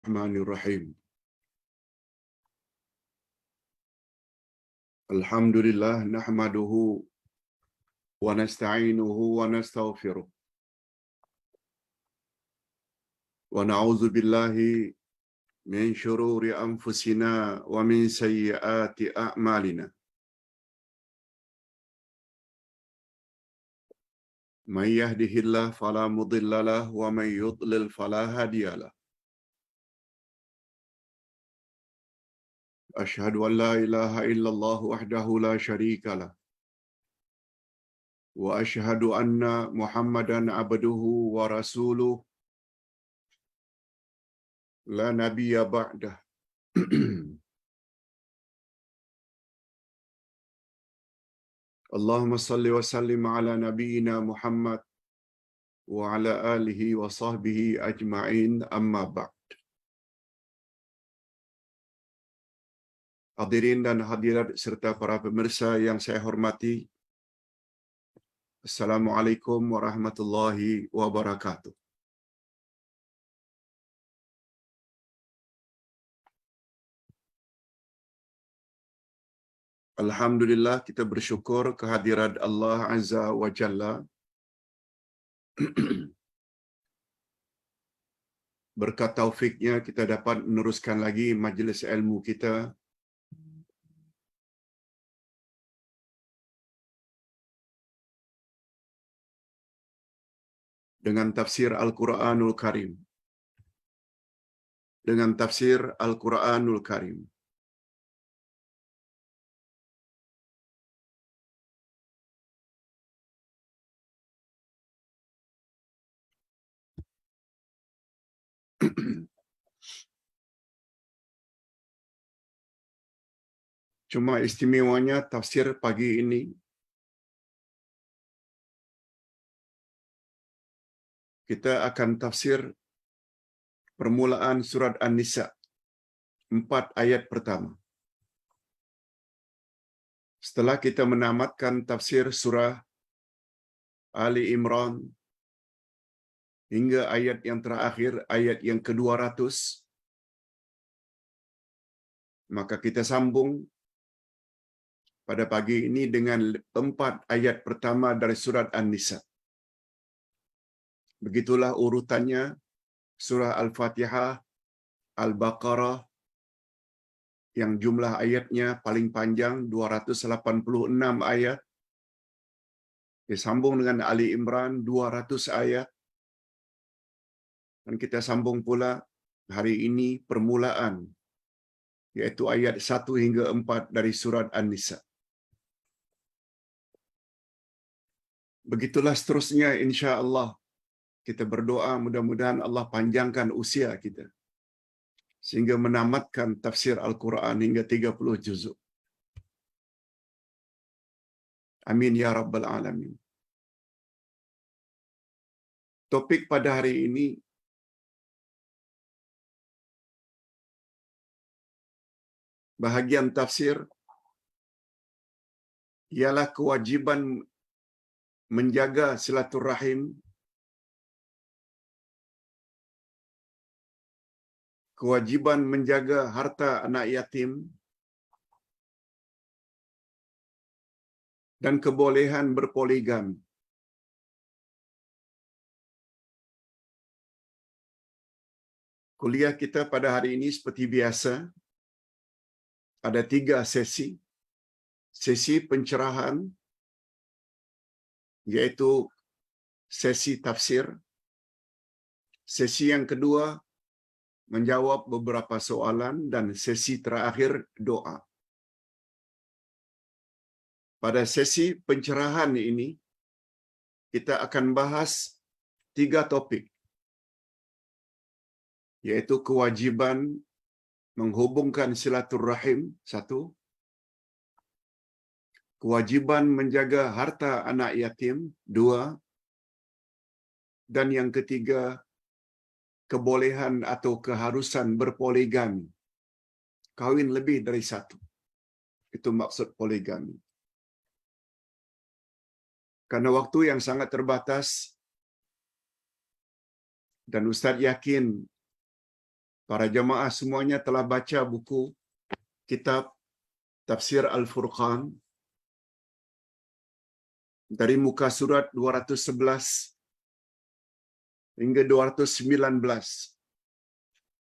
Bismillahirrahmanirrahim. Alhamdulillah nahmaduhu wa nasta'inuhu wa nastaghfiruh. Wa na'udzu billahi min shururi anfusina wa min sayyiati a'malina. May yahdihillahu fala mudilla lahu wa may yudlil fala hadiya lahu. Asyhadu an la ilaha illallah wahdahu la syarika lah. Wa asyhadu anna Muhammadan abduhu wa rasuluh la nabiyya ba'dah. Allahumma salli wa sallim ala nabiyyina Muhammad wa ala alihi wa sahbihi ajma'in, amma ba'd. Hadirin dan hadirat serta para pemirsa yang saya hormati, Assalamualaikum warahmatullahi wabarakatuh. Alhamdulillah, kita bersyukur kehadirat Allah Azza wa Jalla. Berkat taufiknya kita dapat meneruskan lagi majlis ilmu kita dengan tafsir Al-Quranul Karim. Dengan tafsir Al-Quranul Karim. Cuma istimewanya tafsir pagi ini kita akan tafsir permulaan surat An-Nisa 4 ayat pertama. Setelah kita menamatkan tafsir surah Ali Imran hingga ayat yang terakhir, ayat yang ke-200, maka kita sambung pada pagi ini dengan 4 ayat pertama dari surat An-Nisa. Begitulah urutannya: surah Al-Fatihah, Al-Baqarah yang jumlah ayatnya paling panjang 286 ayat, disambung dengan Ali Imran 200 ayat, dan kita sambung pula hari ini permulaan yaitu ayat 1 hingga 4 dari surat An-Nisa. Begitulah seterusnya, insya-Allah. Kita berdoa mudah-mudahan Allah panjangkan usia kita sehingga menamatkan tafsir Al-Quran hingga 30 juzuk. Amin ya rabbal alamin. Topik pada hari ini bahagian tafsir ialah kewajiban menjaga silaturahim, kewajiban menjaga harta anak yatim, dan kebolehan berpoligami. Kuliah kita pada hari ini seperti biasa, ada 3 sesi. Sesi pencerahan, yaitu sesi tafsir. Sesi yang kedua menjawab beberapa soalan, dan sesi terakhir doa. Pada sesi pencerahan ini kita akan bahas 3 topik, yaitu kewajiban menghubungkan silaturahim 1, kewajiban menjaga harta anak yatim 2, dan yang ketiga kebolehan atau keharusan berpoligami, kawin lebih dari 1. Itu maksud poligami. Karena waktu yang sangat terbatas, dan Ustaz yakin Para jamaah semuanya telah baca buku kitab Tafsir Al-Furqan dari muka surat 211 hingga 219.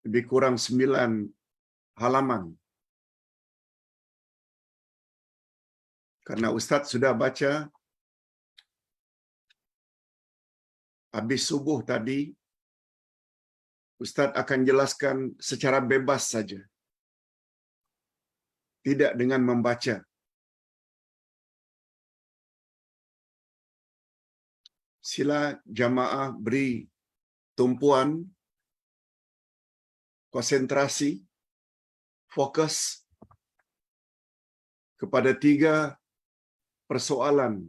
Lebih kurang 9 halaman. Karena Ustaz sudah baca habis subuh tadi, Ustaz akan jelaskan secara bebas saja. Tidak dengan membaca. Sila jamaah beri tumpuan, konsentrasi, fokus kepada 3 persoalan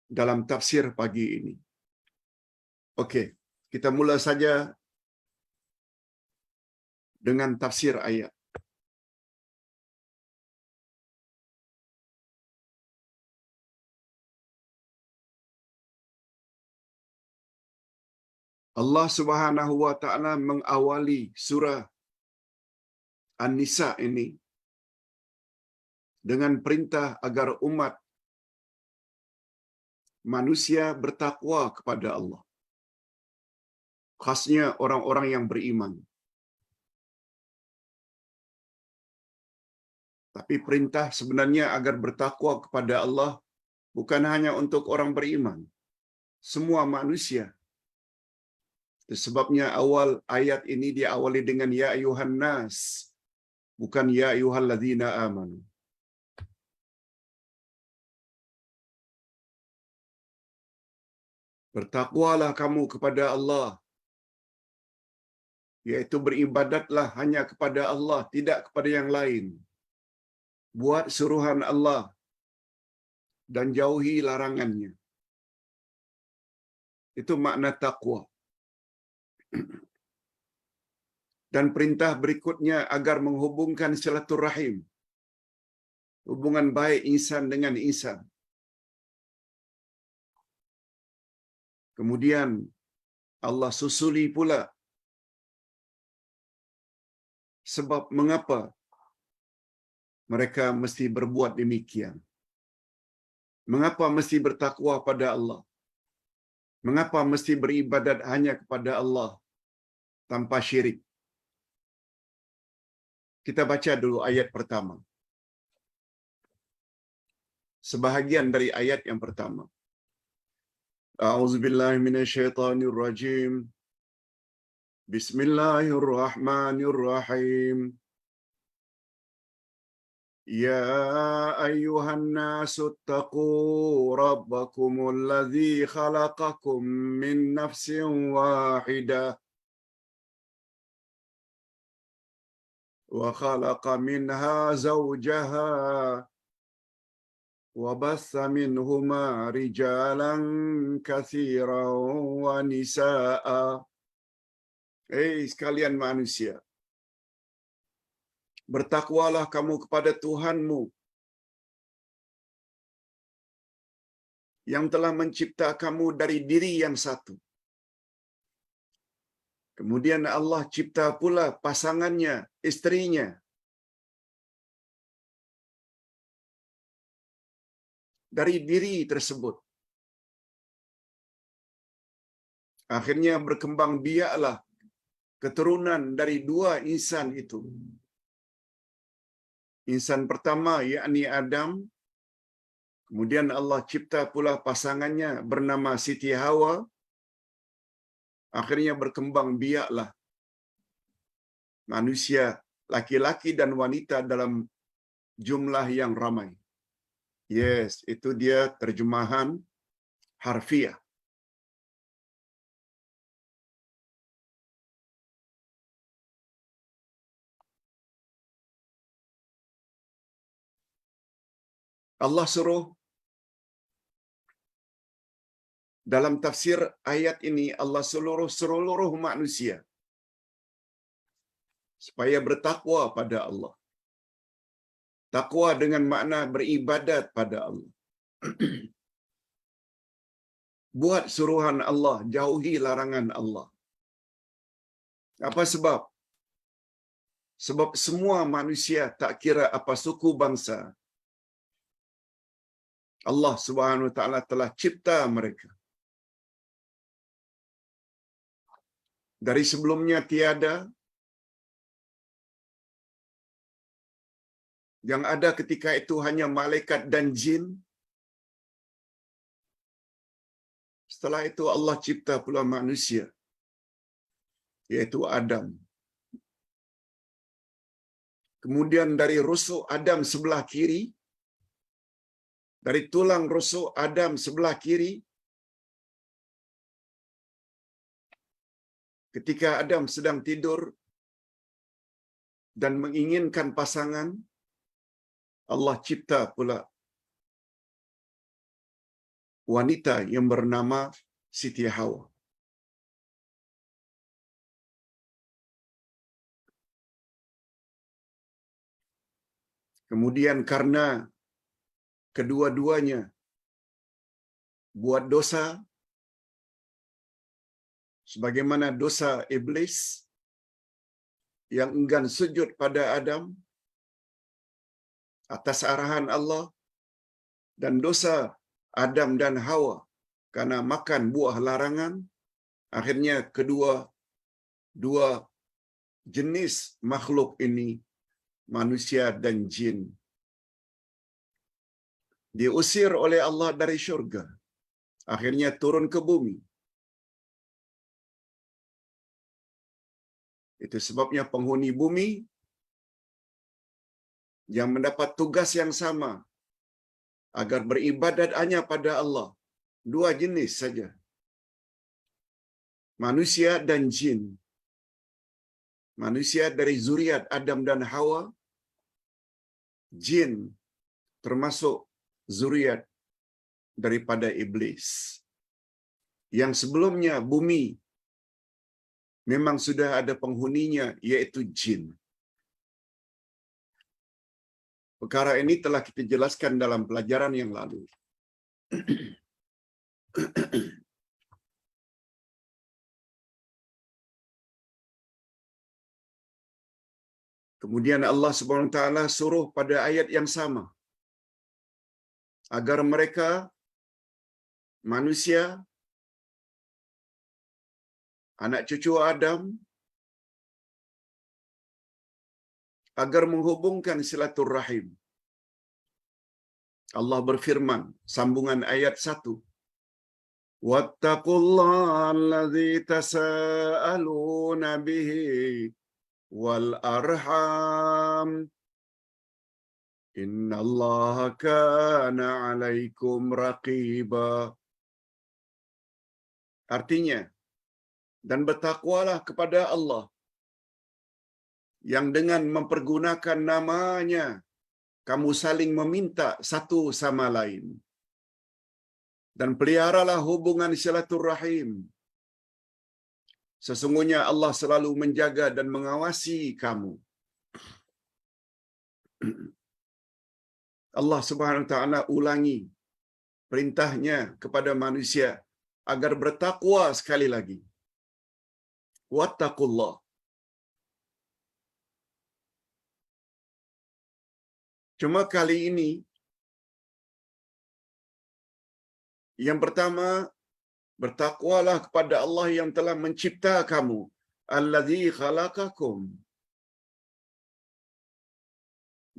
dalam tafsir pagi ini. Okey, kita mula saja dengan tafsir ayat. Allah Subhanahu wa taala mengawali surah An-Nisa ini dengan perintah agar umat manusia bertakwa kepada Allah. Khasnya orang-orang yang beriman. Tapi perintah sebenarnya agar bertakwa kepada Allah bukan hanya untuk orang beriman. Semua manusia. Itu sebabnya awal ayat ini diawali dengan ya ayuhan nas, bukan ya ayyuhalladzina amanu. Bertakwalah kamu kepada Allah, yaitu beribadatlah hanya kepada Allah, tidak kepada yang lain. Buat suruhan Allah dan jauhi larangannya. Itu makna takwa. Dan perintah berikutnya agar menghubungkan silaturahim. Hubungan baik insan dengan insan. Kemudian Allah susuli pula sebab mengapa mereka mesti berbuat demikian. Mengapa mesti bertakwa pada Allah? Mengapa mesti beribadat hanya kepada Allah tanpa syirik? Kita baca dulu ayat pertama. Sebahagian dari ayat yang pertama. A'udzubillahi minasyaitonirrajim. Bismillahirrahmanirrahim. Ya ayyuhan nasu taqu rabbakumul ladzi khalaqakum min nafsin wahidah wa khalaqa minha zawjaha wa bassa minhuma rijalan katsiran wa nisaa. Sekalian manusia, bertakwalah kamu kepada Tuhanmu yang telah mencipta kamu dari diri yang satu. Kemudian Allah cipta pula pasangannya, istrinya. Dari diri tersebut. Akhirnya berkembang biaklah keturunan dari 2 insan itu. Insan pertama yakni Adam. Kemudian Allah cipta pula pasangannya bernama Siti Hawa. Akhirnya berkembang biaklah manusia laki-laki dan wanita dalam jumlah yang ramai. Yes, itu dia terjemahan harfiah. Allah suruh dalam tafsir ayat ini, Allah seluruh manusia supaya bertakwa pada Allah. Takwa dengan makna beribadat pada Allah. Buat suruhan Allah, jauhi larangan Allah. Apa sebab? Sebab semua manusia, tak kira apa suku bangsa, Allah Subhanahu wa taala telah cipta mereka. Dari sebelumnya tiada, yang ada ketika itu hanya malaikat dan jin. Setelah itu Allah cipta pula manusia, yaitu Adam. Kemudian dari rusuk Adam sebelah kiri, dari tulang rusuk Adam sebelah kiri, ketika Adam sedang tidur dan menginginkan pasangan, Allah cipta pula wanita yang bernama Siti Hawa. Kemudian karena kedua-duanya buat dosa, sebagaimana dosa iblis yang enggan sujud pada Adam atas arahan Allah, dan dosa Adam dan Hawa karena makan buah larangan, akhirnya dua jenis makhluk ini, manusia dan jin, diusir oleh Allah dari syurga, akhirnya turun ke bumi. Itu sebabnya penghuni bumi yang mendapat tugas yang sama agar beribadat hanya pada Allah, dua jenis saja, manusia dan jin. Manusia dari zuriat Adam dan Hawa, jin termasuk zuriat daripada iblis. Yang sebelumnya bumi memang sudah ada penghuninya, yaitu jin. Perkara ini telah kita jelaskan dalam pelajaran yang lalu. Kemudian Allah Subhanahu wa taala suruh pada ayat yang sama agar mereka manusia, anak cucu Adam, agar menghubungkan silaturrahim. Allah berfirman, sambungan ayat 1. Wattaqullaha allazi tasaaluna bihi wal arham innallaha kana 'alaikum raqiba. Artinya, dan bertakwalah kepada Allah yang dengan mempergunakan namanya kamu saling meminta satu sama lain, dan peliharalah hubungan silaturahim. Sesungguhnya Allah selalu menjaga dan mengawasi kamu. Allah Subhanahu wa taala ulangi perintahnya kepada manusia agar bertakwa sekali lagi. Wattaqullah. Cuma kali ini yang pertama, bertakwalah kepada Allah yang telah mencipta kamu, allazi khalaqakum.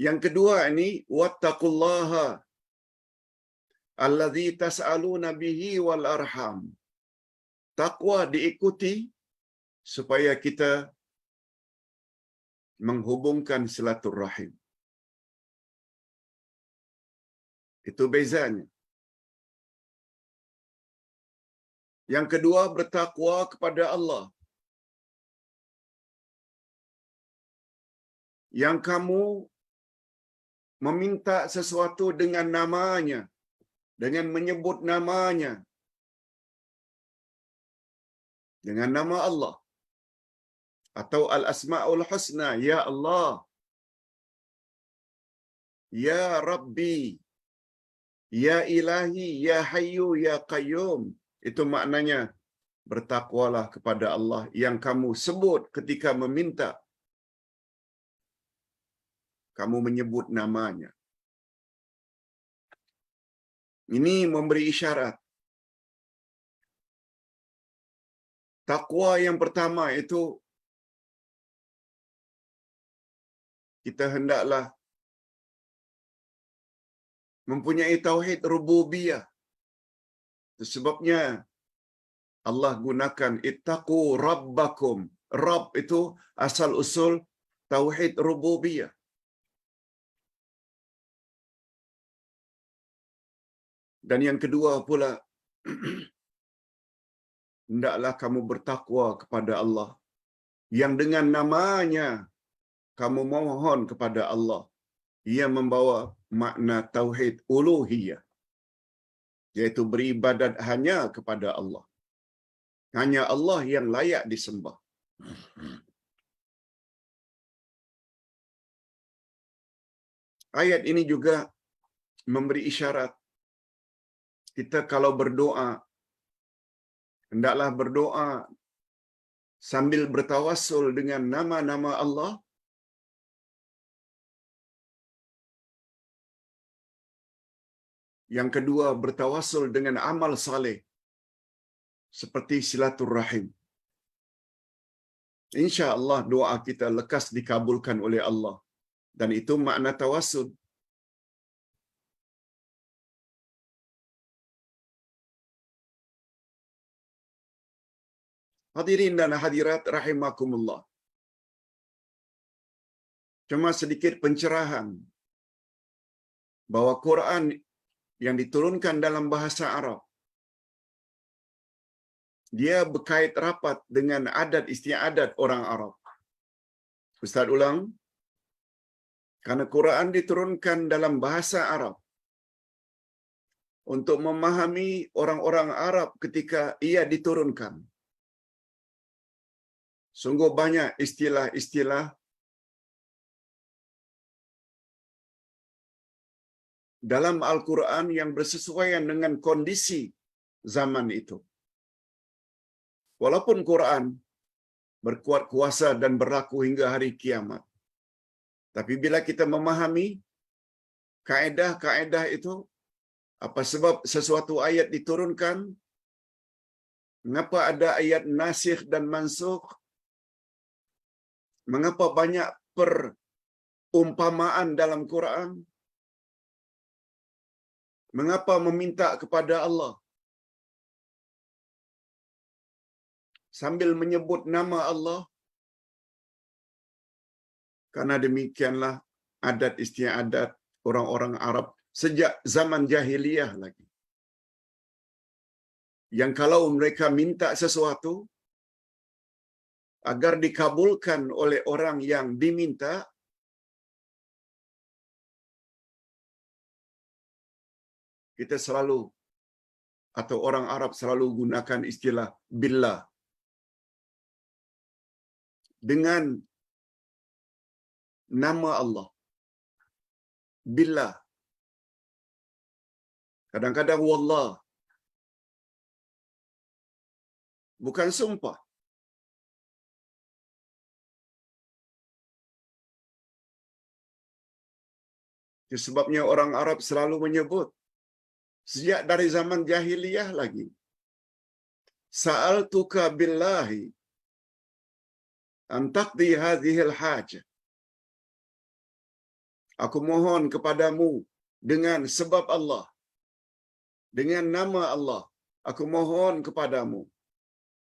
Yang kedua ini, wattaqullaha allazi tas'aluna bihi wal arham. Takwa diikuti supaya kita menghubungkan silaturahim. Itu bezanya. Yang kedua, bertakwa kepada Allah. Yang kamu meminta sesuatu dengan namanya, dengan menyebut namanya, dengan nama Allah, atau al-asma'ul husna, ya Allah, ya Rabbi, ya Ilahi, ya Hayyu, ya Qayyum. Itu maknanya bertakwalah kepada Allah yang kamu sebut ketika meminta. Kamu menyebut namanya. Ini memberi isyarat. Takwa yang pertama itu kita hendaklah mempunyai tauhid rububiyah. Sebabnya Allah gunakan ittaqu rabbakum. Rabb itu asal usul tauhid rububiyah. Dan yang kedua pula, hendaklah kamu bertakwa kepada Allah yang dengan namanya kamu mohon kepada Allah. Ia membawa makna tauhid uluhiyah, yaitu beribadat hanya kepada Allah. Hanya Allah yang layak disembah. Ayat ini juga memberi isyarat kita kalau berdoa, hendaklah berdoa sambil bertawassul dengan nama-nama Allah. Yang kedua, bertawassul dengan amal saleh seperti silaturrahim. Insya-Allah doa kita lekas dikabulkan oleh Allah, dan itu makna tawassul. Hadirin dan hadirat rahimakumullah. Cuma sedikit pencerahan bahwa Quran yang diturunkan dalam bahasa Arab, dia berkait rapat dengan adat istiadat orang Arab. Ustaz ulang, karena Quran diturunkan dalam bahasa Arab untuk memahami orang-orang Arab ketika ia diturunkan. Sungguh banyak istilah-istilah dalam Al-Quran yang bersesuaian dengan kondisi zaman itu. Walaupun Quran berkuat kuasa dan berlaku hingga hari kiamat, tapi bila kita memahami kaedah-kaedah itu, apa sebab sesuatu ayat diturunkan, mengapa ada ayat nasikh dan mansukh, mengapa banyak perumpamaan dalam Quran, mengapa meminta kepada Allah sambil menyebut nama Allah. Karena demikianlah adat istiadat orang-orang Arab sejak zaman jahiliyah lagi. Yang kalau mereka minta sesuatu, agar dikabulkan oleh orang yang diminta, kita selalu, atau orang Arab selalu gunakan istilah billah. Dengan nama Allah. Billah. Kadang-kadang wallah. Bukan sumpah. Itu sebabnya orang Arab selalu menyebut sejak dari zaman jahiliyah lagi, sa'altuka billahi an taqdi hadhil hajah. Aku mohon kepadamu dengan sebab Allah, dengan nama Allah, aku mohon kepadamu,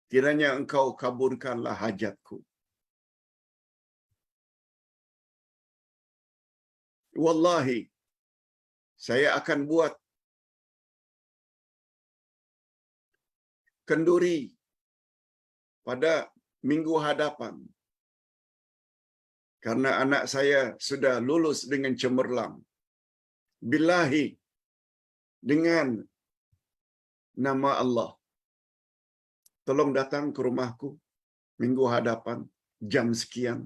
kiranya engkau kabulkanlah hajatku. Wallahi, saya akan buat kenduri pada minggu hadapan, karena anak saya sudah lulus dengan cemerlang. Billahi, dengan nama Allah, tolong datang ke rumahku minggu hadapan jam sekian.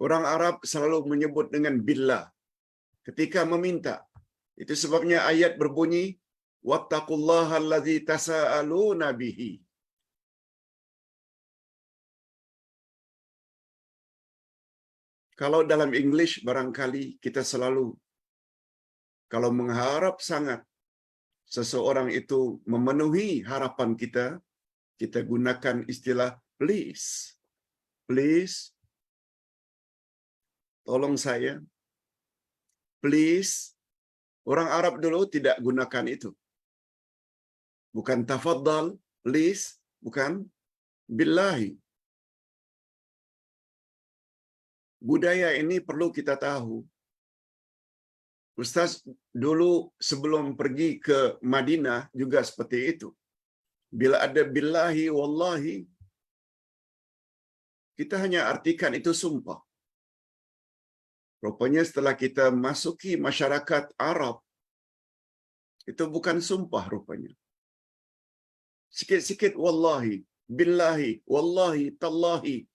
Orang Arab selalu menyebut dengan billah ketika meminta. Itu sebabnya ayat berbunyi wattaqullaha allazi tasaaluna bihi. Kalau dalam English barangkali kita selalu kalau mengharap sangat seseorang itu memenuhi harapan kita, kita gunakan istilah please. Please, tolong saya. Please. Orang Arab dulu tidak gunakan itu. Bukan tafaddal, please, bukan billahi. Budaya ini perlu kita tahu. Ustaz dulu sebelum pergi ke Madinah juga seperti itu. Bila ada billahi wallahi, kita hanya artikan itu sumpah. Rupanya setelah kita masuki masyarakat Arab, itu bukan sumpah rupanya. Sikit-sikit wallahi, billahi, wallahi, tallahi.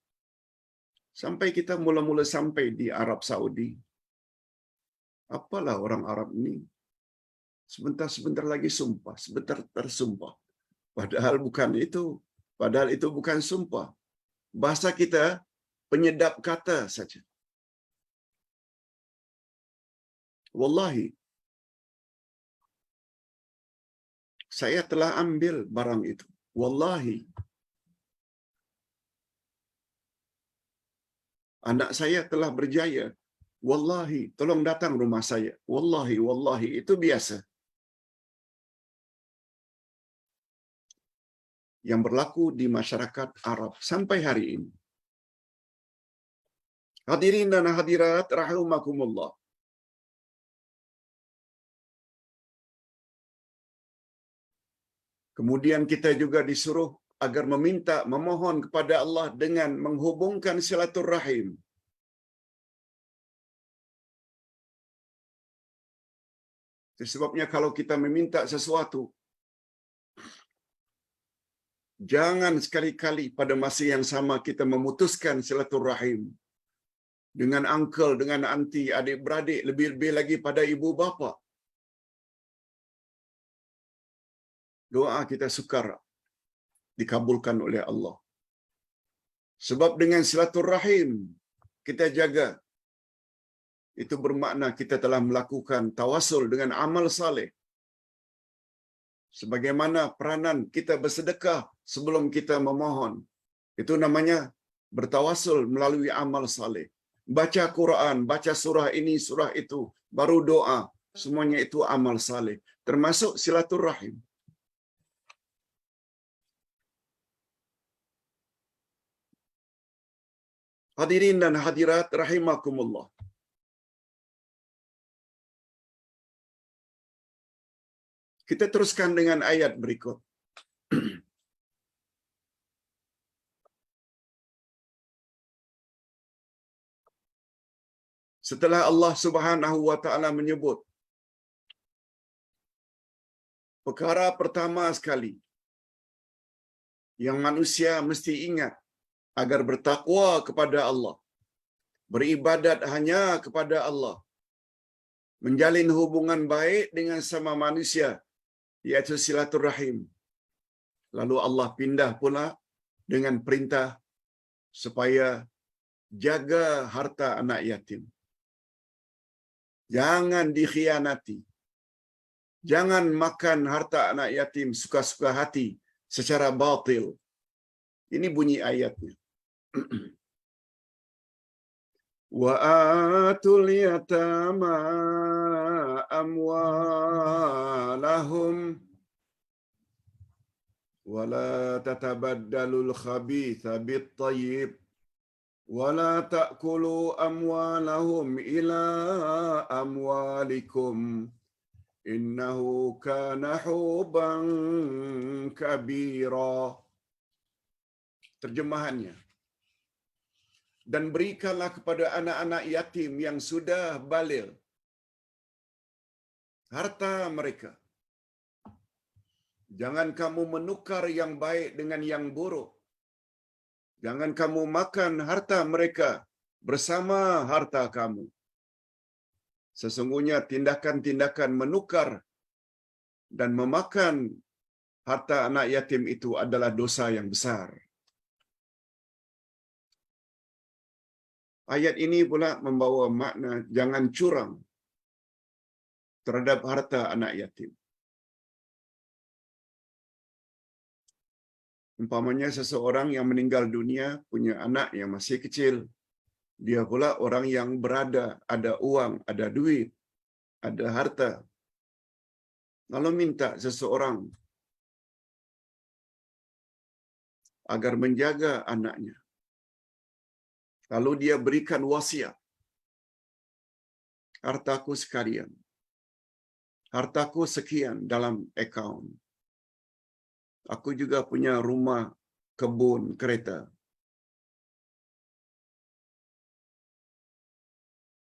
Sampai kita mula-mula sampai di Arab Saudi. Apalah orang Arab ini? Sebentar-sebentar lagi sumpah, sebentar tersumpah. Padahal bukan itu. Padahal itu bukan sumpah. Bahasa kita penyedap kata saja. Wallahi, saya telah ambil barang itu. Wallahi. Anak saya telah berjaya. Wallahi, tolong datang rumah saya. Wallahi, wallahi, itu biasa. Yang berlaku di masyarakat Arab sampai hari ini. Hadirin dan hadirat rahimakumullah. Kemudian kita juga disuruh agar memohon kepada Allah dengan menghubungkan silaturahim. Sebabnya kalau kita meminta sesuatu, jangan sekali-kali pada masa yang sama kita memutuskan silaturahim dengan uncle, dengan aunty, adik-beradik, lebih-lebih lagi pada ibu bapa. Doa kita sukar dikabulkan oleh Allah. Sebab dengan silaturahim kita jaga, itu bermakna kita telah melakukan tawasul dengan amal saleh. Sebagaimana peranan kita bersedekah sebelum kita memohon. Itu namanya bertawasul melalui amal saleh. Baca Quran, baca surah ini, surah itu, baru doa. Semuanya itu amal saleh. Termasuk silaturahim. Hadirin dan hadirat rahimakumullah. Kita teruskan dengan ayat berikut. Setelah Allah Subhanahu wa taala menyebut perkara pertama sekali yang manusia mesti ingat agar bertakwa kepada Allah, beribadat hanya kepada Allah, menjalin hubungan baik dengan sama manusia, iaitu silaturahim. Lalu Allah pindah pula dengan perintah supaya jaga harta anak yatim. Jangan dikhianati. Jangan makan harta anak yatim suka-suka hati secara batil. Ini bunyi ayatnya. Wa atul yatama amwalahum wa la tatabaddalul khabitha bit tayyib wa la ta'kulu amwalahum ila amwalikum innahu kana huban kabira. Terjemahannya, dan berikanlah kepada anak-anak yatim yang sudah baligh harta mereka. Jangan kamu menukar yang baik dengan yang buruk. Jangan kamu makan harta mereka bersama harta kamu. Sesungguhnya tindakan-tindakan menukar dan memakan harta anak yatim itu adalah dosa yang besar. Ayat ini pula membawa makna jangan curang terhadap harta anak yatim. Umpamanya seseorang yang meninggal dunia punya anak yang masih kecil. Dia pula orang yang berada, ada uang, ada duit, ada harta. Lalu minta seseorang agar menjaga anaknya. Lalu dia berikan wasiat. Hartaku sekalian. Hartaku sekian dalam akaun. Aku juga punya rumah, kebun, kereta.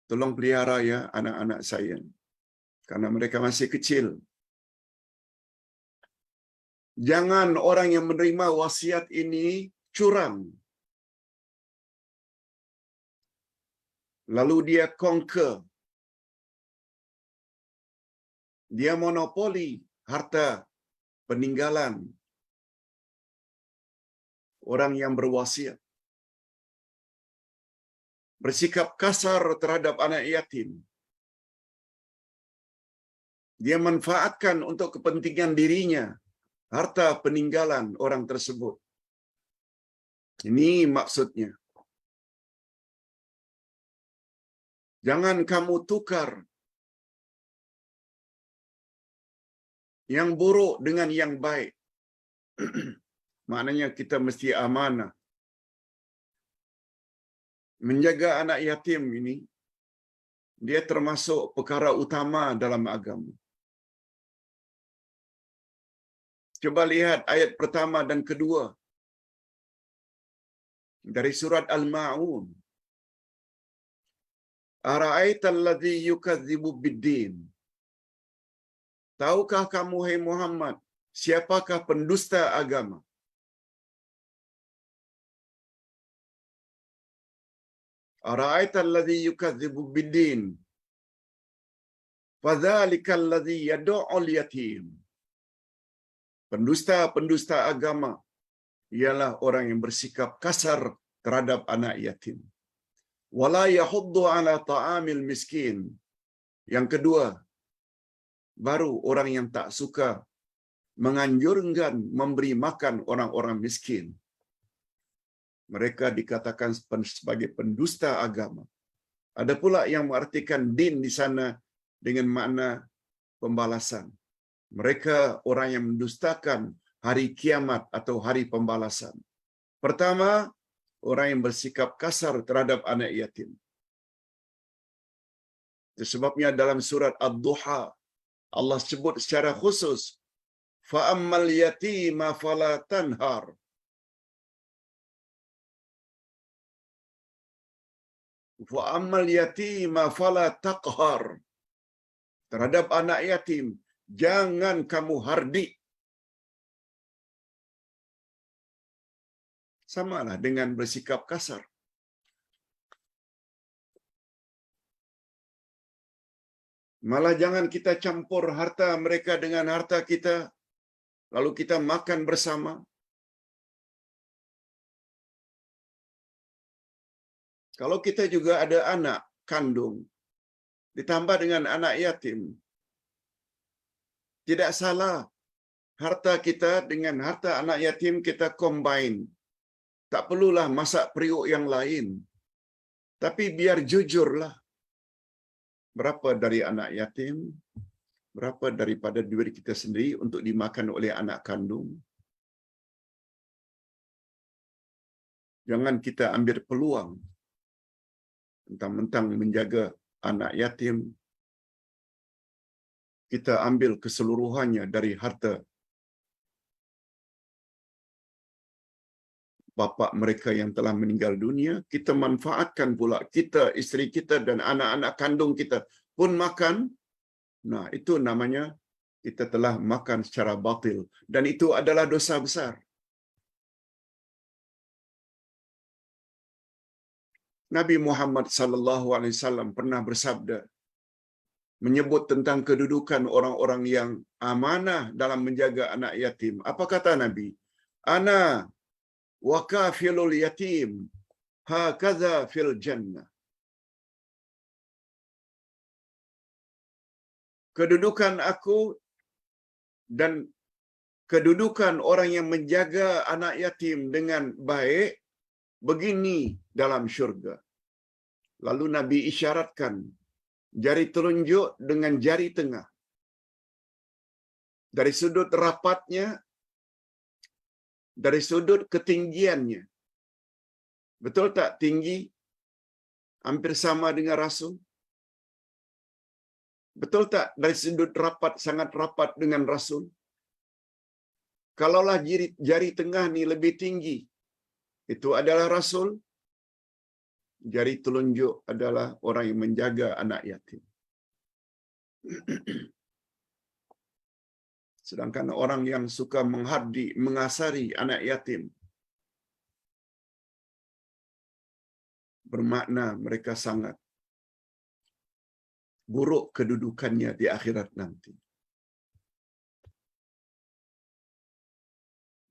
Tolong pelihara ya anak-anak saya. Karena mereka masih kecil. Jangan orang yang menerima wasiat ini curang. Lalu dia conquer. Dia monopoli harta peninggalan orang yang berwasiat. Bersikap kasar terhadap anak yatim. Dia manfaatkan untuk kepentingan dirinya harta peninggalan orang tersebut. Ini maksudnya. Jangan kamu tukar yang buruk dengan yang baik. Maknanya kita mesti amanah. Menjaga anak yatim ini, dia termasuk perkara utama dalam agama. Coba lihat ayat pertama dan kedua dari surat Al-Ma'un. Ara'aital ladzi yukadzibu bid-din. Tahukah kamu, hai Muhammad, siapakah pendusta agama? Ara'aital ladzi yukadzibu bid-din. Fadzalikal ladzi yad'ul yatim. Pendusta-pendusta agama ialah orang yang bersikap kasar terhadap anak yatim. Wala yahuddu ala ta'amil miskin. Yang kedua, baru orang yang tak suka menganjurkan memberi makan orang-orang miskin. Mereka dikatakan sebagai pendusta agama. Ada pula yang mengartikan din di sana dengan makna pembalasan. Mereka orang yang mendustakan hari kiamat atau hari pembalasan. Pertama, orang yang bersikap kasar terhadap anak yatim. Itu sebabnya dalam surat Ad-Duha, Allah sebut secara khusus, fa'ammal yatima fala tanhar. Fa'ammal yatima fala taqhar. Terhadap anak yatim, jangan kamu hardik. Samalah dengan bersikap kasar. Malah jangan kita campur harta mereka dengan harta kita, lalu kita makan bersama. Kalau kita juga ada anak kandung, ditambah dengan anak yatim, tidak salah harta kita dengan harta anak yatim kita combine. Tak perlulah masak periuk yang lain. Tapi biar jujurlah. Berapa dari anak yatim, berapa daripada diri kita sendiri untuk dimakan oleh anak kandung. Jangan kita ambil peluang mentang-mentang menjaga anak yatim, kita ambil keseluruhannya dari harta bapa mereka yang telah meninggal dunia, kita manfaatkan pula kita, isteri kita dan anak-anak kandung kita pun makan. Nah, itu namanya kita telah makan secara batil dan itu adalah dosa besar. Nabi Muhammad sallallahu alaihi wasallam pernah bersabda menyebut tentang kedudukan orang-orang yang amanah dalam menjaga anak yatim. Apa kata Nabi? Ana wa kafilul yatim hakaza fil jannah. Kedudukan aku dan kedudukan orang yang menjaga anak yatim dengan baik begini dalam syurga. Lalu Nabi isyaratkan jari telunjuk dengan jari tengah. Dari sudut rapatnya, dari sudut ketinggiannya. Betul tak tinggi? Hampir sama dengan Rasul. Betul tak dari sudut rapat, sangat rapat dengan Rasul? Kalaulah jari tengah ni lebih tinggi, itu adalah Rasul. Jari telunjuk adalah orang yang menjaga anak yatim. Sedangkan orang yang suka mengasari anak yatim, bermakna mereka sangat buruk kedudukannya di akhirat nanti.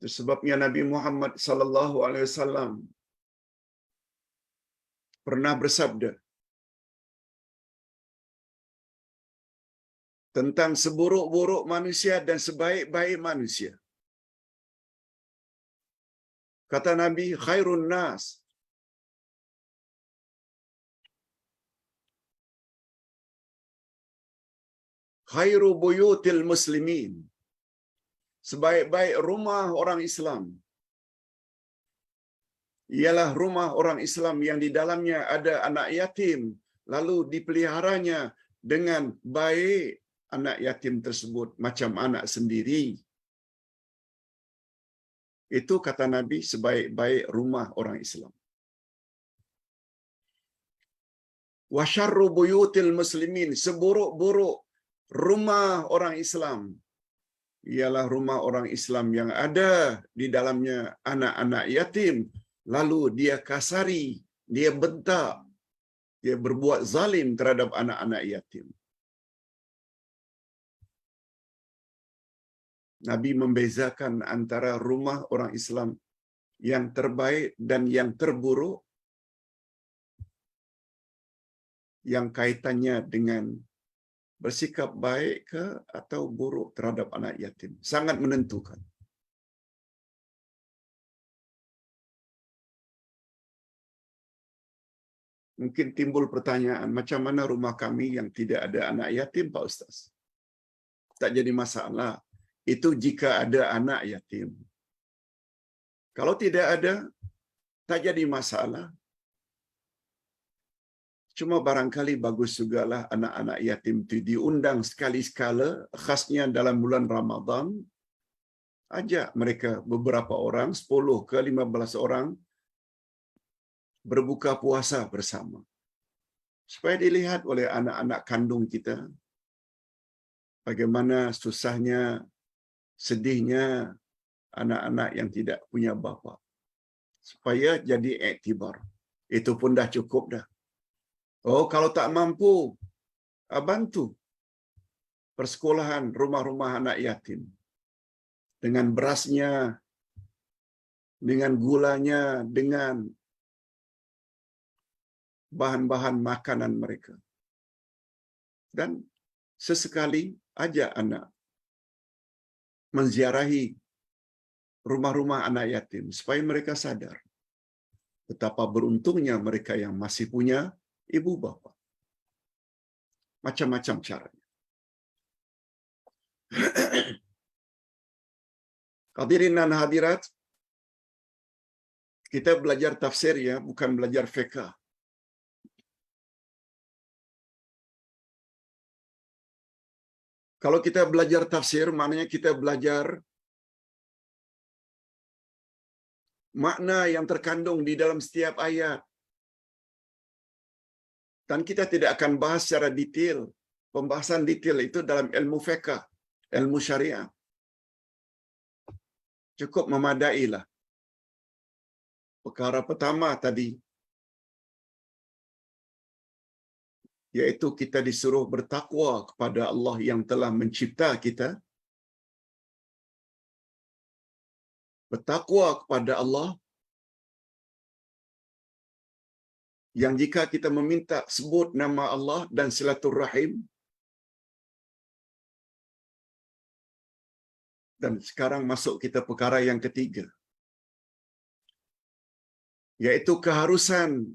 Itu sebabnya Nabi Muhammad sallallahu alaihi wasallam pernah bersabda tentang seburuk-buruk manusia dan sebaik-baik manusia. Kata Nabi, khairun nas khairu buyutil muslimin. Sebaik-baik rumah orang Islam ialah rumah orang Islam yang di dalamnya ada anak yatim, lalu dipeliharanya dengan baik anak yatim tersebut macam anak sendiri. Itu kata Nabi sebaik-baik rumah orang Islam. Wa syarru buyutil muslimin, seburuk-buruk rumah orang Islam ialah rumah orang Islam yang ada di dalamnya anak-anak yatim, lalu dia kasari, dia bentak, dia berbuat zalim terhadap anak-anak yatim. Nabi membezakan antara rumah orang Islam yang terbaik dan yang terburuk yang kaitannya dengan bersikap baik ke atau buruk terhadap anak yatim. Sangat menentukan. Mungkin timbul pertanyaan, macam mana rumah kami yang tidak ada anak yatim, Pak Ustaz? Tak jadi masalah. Itu jika ada anak yatim. Kalau tidak ada, tak jadi masalah. Cuma barangkali bagus jugalah anak-anak yatim itu diundang sekali-sekala, khasnya dalam bulan Ramadan. Ajak mereka beberapa orang, 10 ke 15 orang, berbuka puasa bersama. Supaya dilihat oleh anak-anak kandung kita, bagaimana susahnya, sedihnya anak-anak yang tidak punya bapa. Supaya jadi iktibar. Itu pun dah cukup dah. Oh, kalau tak mampu, bantu persekolahan rumah-rumah anak yatim. Dengan berasnya, dengan gulanya, dengan bahan-bahan makanan mereka. Dan sesekali ajak anak menziarahi rumah-rumah anak yatim supaya mereka sadar betapa beruntungnya mereka yang masih punya ibu bapa. Macam-macam caranya. Hadirin dan hadirat, kita belajar tafsir ya, bukan belajar fiqh. Kalau kita belajar tafsir, maknanya kita belajar makna yang terkandung di dalam setiap ayat. Dan kita tidak akan bahas secara detail. Pembahasan detail itu dalam ilmu fiqh, ilmu syariah. Cukup memadailah. Perkara pertama tadi, yaitu kita disuruh bertakwa kepada Allah yang telah mencipta kita, bertakwa kepada Allah yang jika kita meminta sebut nama Allah dan silaturrahim. Dan sekarang masuk kita perkara yang ketiga, yaitu keharusan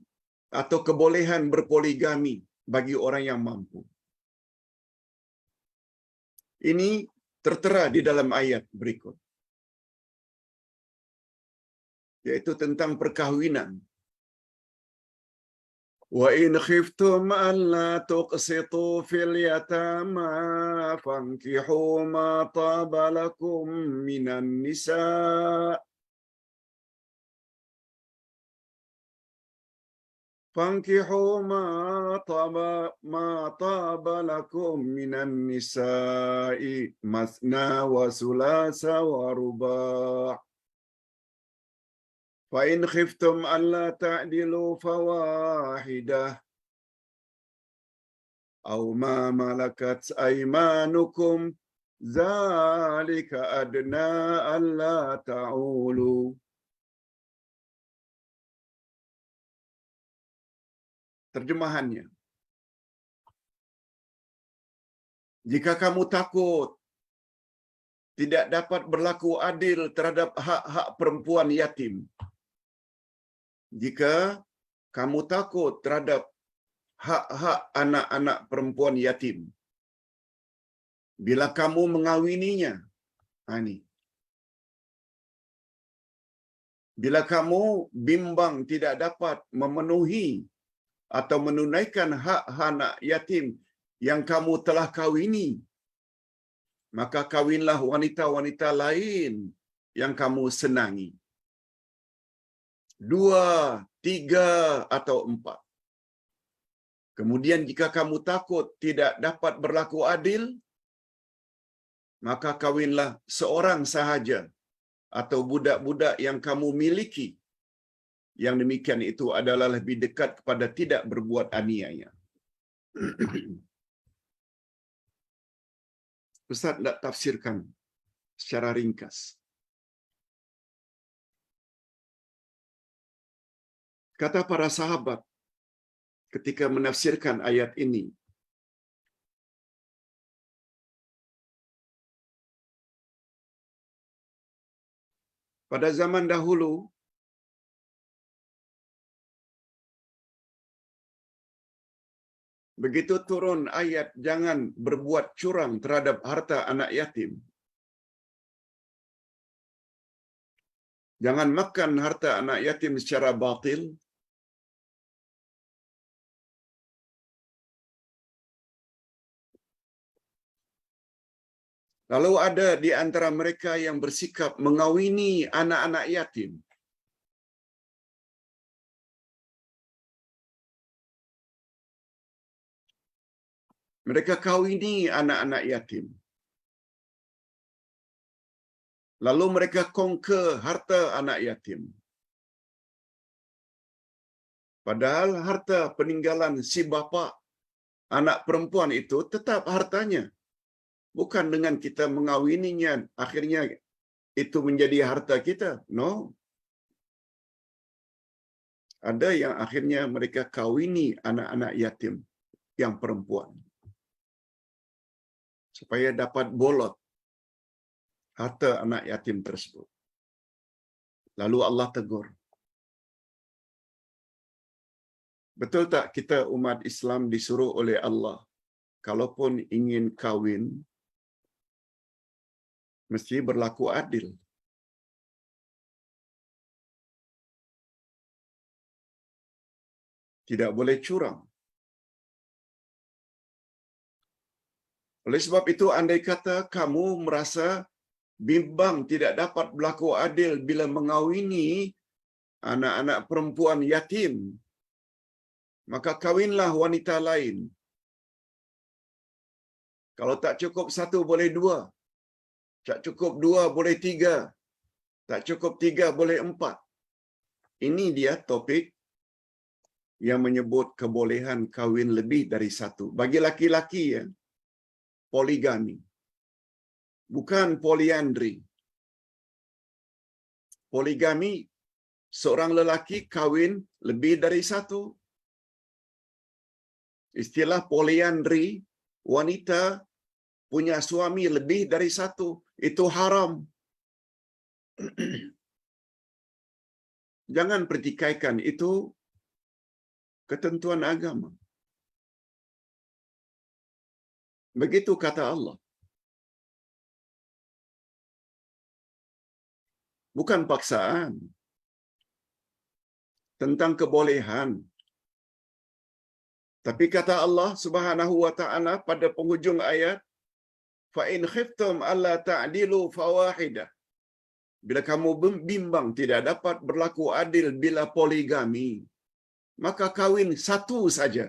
atau kebolehan berpoligami bagi orang yang mampu. Ini tertera di dalam ayat berikut, yaitu tentang perkahwinan. Wa in khiftum alla tuqsitu fil yatama fankihu ma taba lakum minan nisa فانكحوا ما طاب لكم من النساء مثنى وثلاث ورباع فإن خفتم ألا تعدلوا فواحدة أو ما ملكت أيمانكم ذلك أدنى ألا تعولوا. Terjemahannya, jika kamu takut tidak dapat berlaku adil terhadap hak-hak perempuan yatim, jika kamu takut terhadap hak-hak anak-anak perempuan yatim, bila kamu mengawininya, ini. Bila kamu bimbang tidak dapat memenuhi atau menunaikan hak anak yatim yang kamu telah kawini, maka kawinlah wanita-wanita lain yang kamu senangi. 2, 3, atau 4. Kemudian jika kamu takut tidak dapat berlaku adil, maka kawinlah seorang sahaja atau budak-budak yang kamu miliki. Yang demikian itu adalah lebih dekat kepada tidak berbuat aniaya. Ustaz nak tafsirkan secara ringkas. Kata para sahabat ketika menafsirkan ayat ini, pada zaman dahulu begitu turun ayat jangan berbuat curang terhadap harta anak yatim, jangan makan harta anak yatim secara batil, lalu ada di antara mereka yang bersikap mengawini anak-anak yatim. Mereka kawini anak-anak yatim. Lalu mereka kongke harta anak yatim. Padahal harta peninggalan si bapa anak perempuan itu tetap hartanya. Bukan dengan kita mengawininya, akhirnya itu menjadi harta kita. No. Ada yang akhirnya mereka kawini anak-anak yatim yang perempuan, supaya dapat bolot harta anak yatim tersebut. Lalu Allah tegur. Betul tak kita umat Islam disuruh oleh Allah, kalaupun ingin kawin, mesti berlaku adil. Tidak boleh curang. Oleh sebab itu, andai kata kamu merasa bimbang tidak dapat berlaku adil bila mengawini anak-anak perempuan yatim, maka kawinlah wanita lain. Kalau tak cukup 1, boleh 2. Tak cukup 2, boleh 3. Tak cukup 3, boleh 4. Ini dia topik yang menyebut kebolehan kawin lebih dari satu. Bagi laki-laki ya, poligami. Bukan poliandri. Poligami, seorang lelaki kawin lebih dari satu. Istilah poliandri, wanita punya suami lebih dari satu. Itu haram. Jangan pertikaikan, itu ketentuan agama. Begitu kata Allah. Bukan paksaan. Tentang kebolehan. Tapi kata Allah Subhanahu wa taala pada penghujung ayat, fa in khiftum alla ta'dilu fawahidah. Bila kamu bimbang tidak dapat berlaku adil bila poligami, maka kawin satu saja.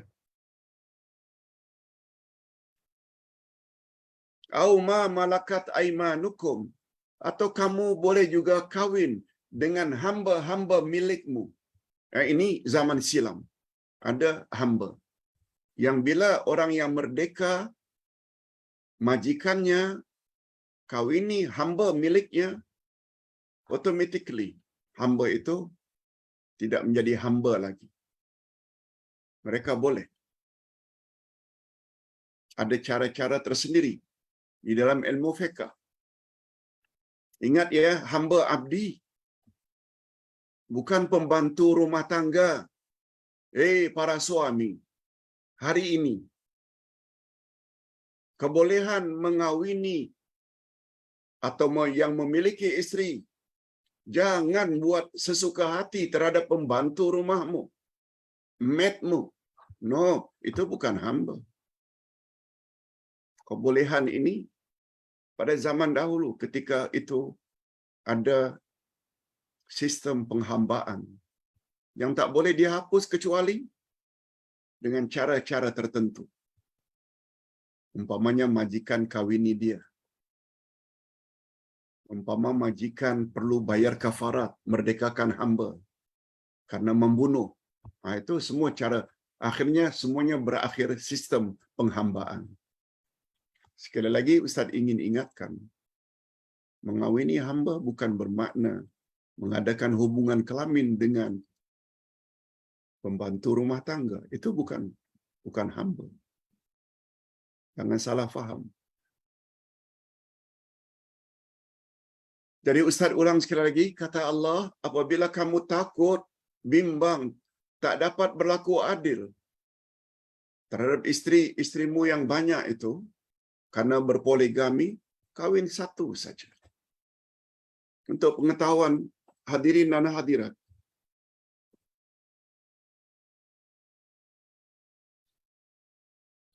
Au ma malakat aimanukum, atau kamu boleh juga kawin dengan hamba-hamba milikmu. Ini zaman silam. Ada hamba yang bila orang yang merdeka, majikannya kawini hamba miliknya, automatically hamba itu tidak menjadi hamba lagi. Mereka boleh. Ada cara-cara tersendiri di dalam ilmu fiqh. Ingat ya, hamba abdi bukan pembantu rumah tangga. Para suami, hari ini kebolehan mengawini atau yang memiliki istri, jangan buat sesuka hati terhadap pembantu rumahmu, maidmu. No, itu bukan hamba. Kebolehan ini pada zaman dahulu ketika itu ada sistem penghambaan yang tak boleh dihapus kecuali dengan cara-cara tertentu. Umpamanya majikan kawini dia. Umpama majikan perlu bayar kafarat, merdekakan hamba karena membunuh. Itu semua cara. Akhirnya semuanya berakhir sistem penghambaan. Sekali lagi Ustaz ingin ingatkan, mengawini hamba bukan bermakna mengadakan hubungan kelamin dengan pembantu rumah tangga. Itu bukan hamba. Jangan salah faham. Jadi Ustaz ulang sekali lagi, kata Allah, apabila kamu takut, bimbang, tak dapat berlaku adil terhadap istri-istrimu yang banyak itu, karena berpoligami, kawin satu saja. Untuk pengetahuan hadirin dan hadirat,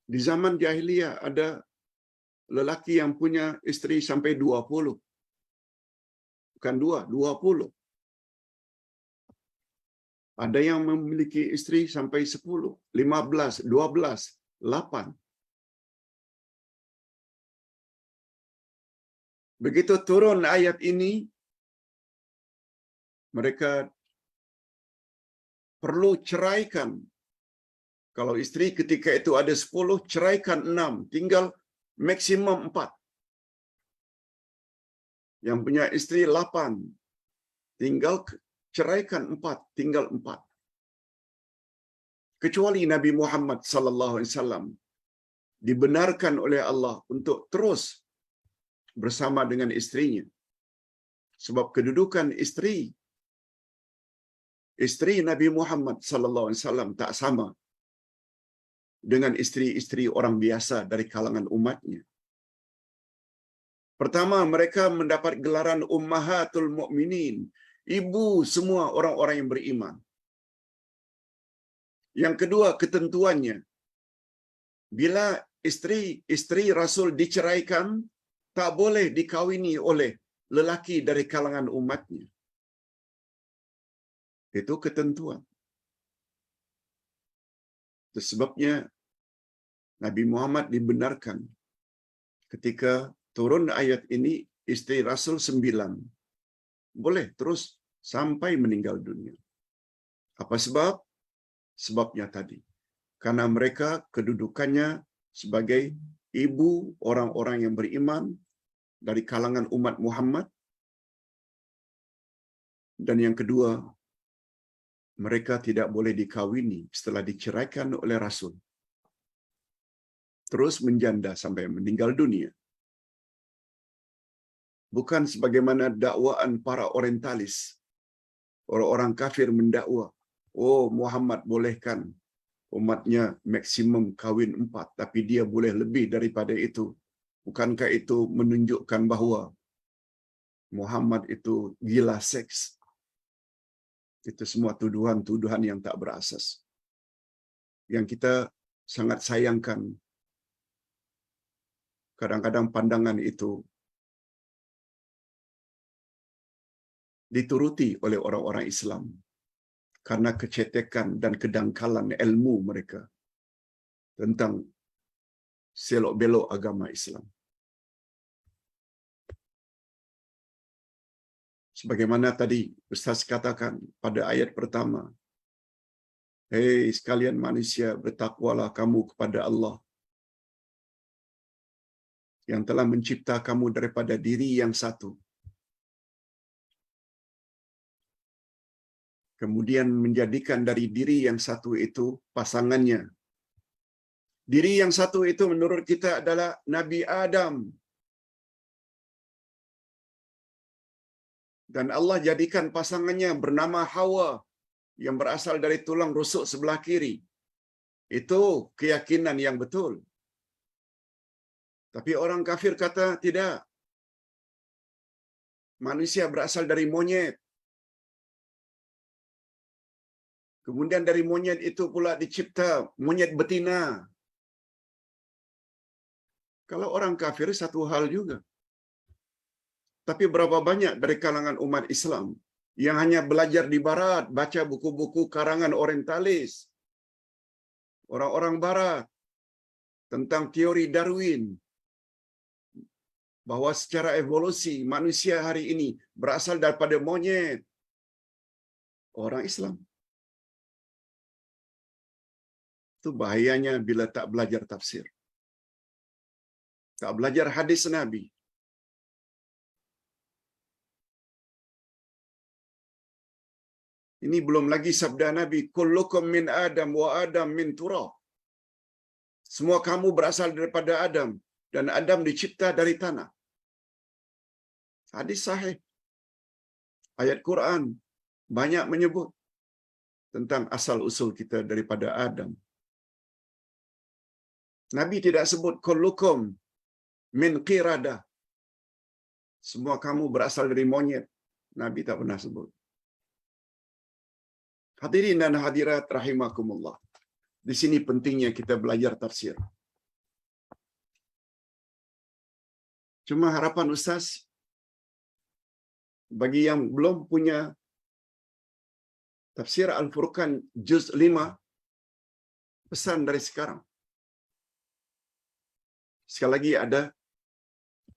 di zaman jahiliyah ada lelaki yang punya istri sampai 20. Bukan 20. Ada yang memiliki istri sampai 10, 15, 12, 8. Begitu turun ayat ini, mereka perlu ceraikan. Kalau istri ketika itu ada 10, ceraikan 6, tinggal maksimum 4. Yang punya istri 8, tinggal ceraikan 4, tinggal 4. Kecuali Nabi Muhammad sallallahu alaihi wasallam dibenarkan oleh Allah untuk terus bersama dengan istrinya. Sebab kedudukan istri Nabi Muhammad sallallahu alaihi wasallam tak sama dengan istri-istri orang biasa dari kalangan umatnya. Pertama, mereka mendapat gelaran Ummahatul Mukminin, ibu semua orang-orang yang beriman. Yang kedua, ketentuannya, bila istri Rasul diceraikan, tak boleh dikawini oleh lelaki dari kalangan umatnya. Itu ketentuan. Itu sebabnya Nabi Muhammad dibenarkan ketika turun ayat ini, istri Rasul 9. Boleh terus sampai meninggal dunia. Apa sebab? sebabnya tadi. Karena mereka kedudukannya sebagai ibu orang-orang yang beriman dari kalangan umat Muhammad. Dan yang kedua, mereka tidak boleh dikawini setelah diceraikan oleh Rasul. Terus menjanda sampai meninggal dunia. Bukan sebagaimana dakwaan para orientalis. Orang-orang kafir mendakwa, oh Muhammad bolehkan umatnya maksimum kawin 4, tapi dia boleh lebih daripada itu. Bukankah itu menunjukkan bahawa Muhammad itu gila seks? Itu semua tuduhan-tuduhan yang tak berasas. Yang kita sangat sayangkan, kadang-kadang pandangan itu dituruti oleh orang-orang Islam karena kecetekan dan kedangkalan ilmu mereka tentang selok-belok agama Islam. Sebagaimana tadi Ustaz katakan pada ayat pertama, hei sekalian manusia, bertakwalah kamu kepada Allah yang telah mencipta kamu daripada diri yang satu, kemudian menjadikan dari diri yang satu itu pasangannya. Diri yang satu itu menurut kita adalah Nabi Adam. Dan Allah jadikan pasangannya bernama Hawa yang berasal dari tulang rusuk sebelah kiri. Itu keyakinan yang betul. Tapi orang kafir kata tidak. Manusia berasal dari monyet. Kemudian dari monyet itu pula dicipta monyet betina. Kalau orang kafir satu hal juga. Tapi berapa banyak dari kalangan umat Islam yang hanya belajar di barat, baca buku-buku karangan orientalis, orang-orang barat, tentang teori Darwin, bahwa secara evolusi manusia hari ini berasal daripada monyet. Orang Islam. Itu bahayanya bila tak belajar tafsir. Tak belajar hadis Nabi. Ini belum lagi sabda Nabi, kullukum min Adam wa Adam min turab. Semua kamu berasal daripada Adam dan Adam dicipta dari tanah. Hadis sahih. Ayat Quran banyak menyebut tentang asal usul kita daripada Adam. Nabi tidak sebut kullukum min qiradah. Semua kamu berasal dari monyet. Nabi tak pernah sebut. Hadirin dan hadirat rahimakumullah. Di sini pentingnya kita belajar tafsir. Cuma harapan Ustaz, bagi yang belum punya tafsir Al-Furqan juz 5, pesan dari sekarang.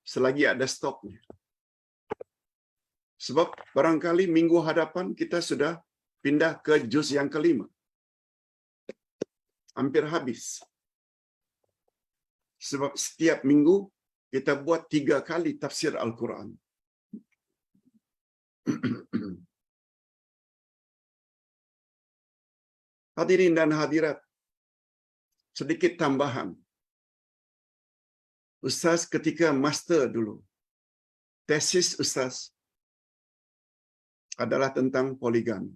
Selagi ada stoknya. Sebab barangkali minggu hadapan kita sudah pindah ke juz yang kelima. Hampir habis. Sebab setiap minggu kita buat 3 kali tafsir Al-Quran. Hadirin dan hadirat, sedikit tambahan. Ustaz ketika master dulu, tesis Ustaz adalah tentang poligami.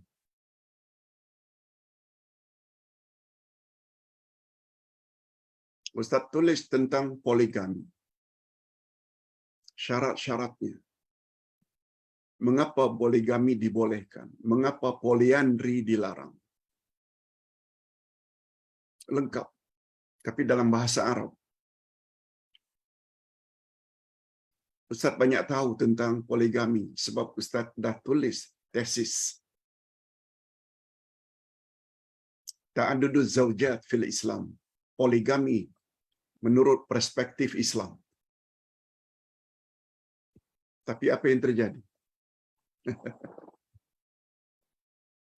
Ustaz tulis tentang poligami. Syarat-syaratnya. Mengapa poligami dibolehkan? Mengapa poliandri dilarang? Lengkap. Tapi dalam bahasa Arab. Ustaz banyak tahu tentang poligami sebab Ustaz dah tulis tesis. Ta'adduduz zaujat fil Islam. Poligami menurut perspektif Islam. Tapi apa yang terjadi?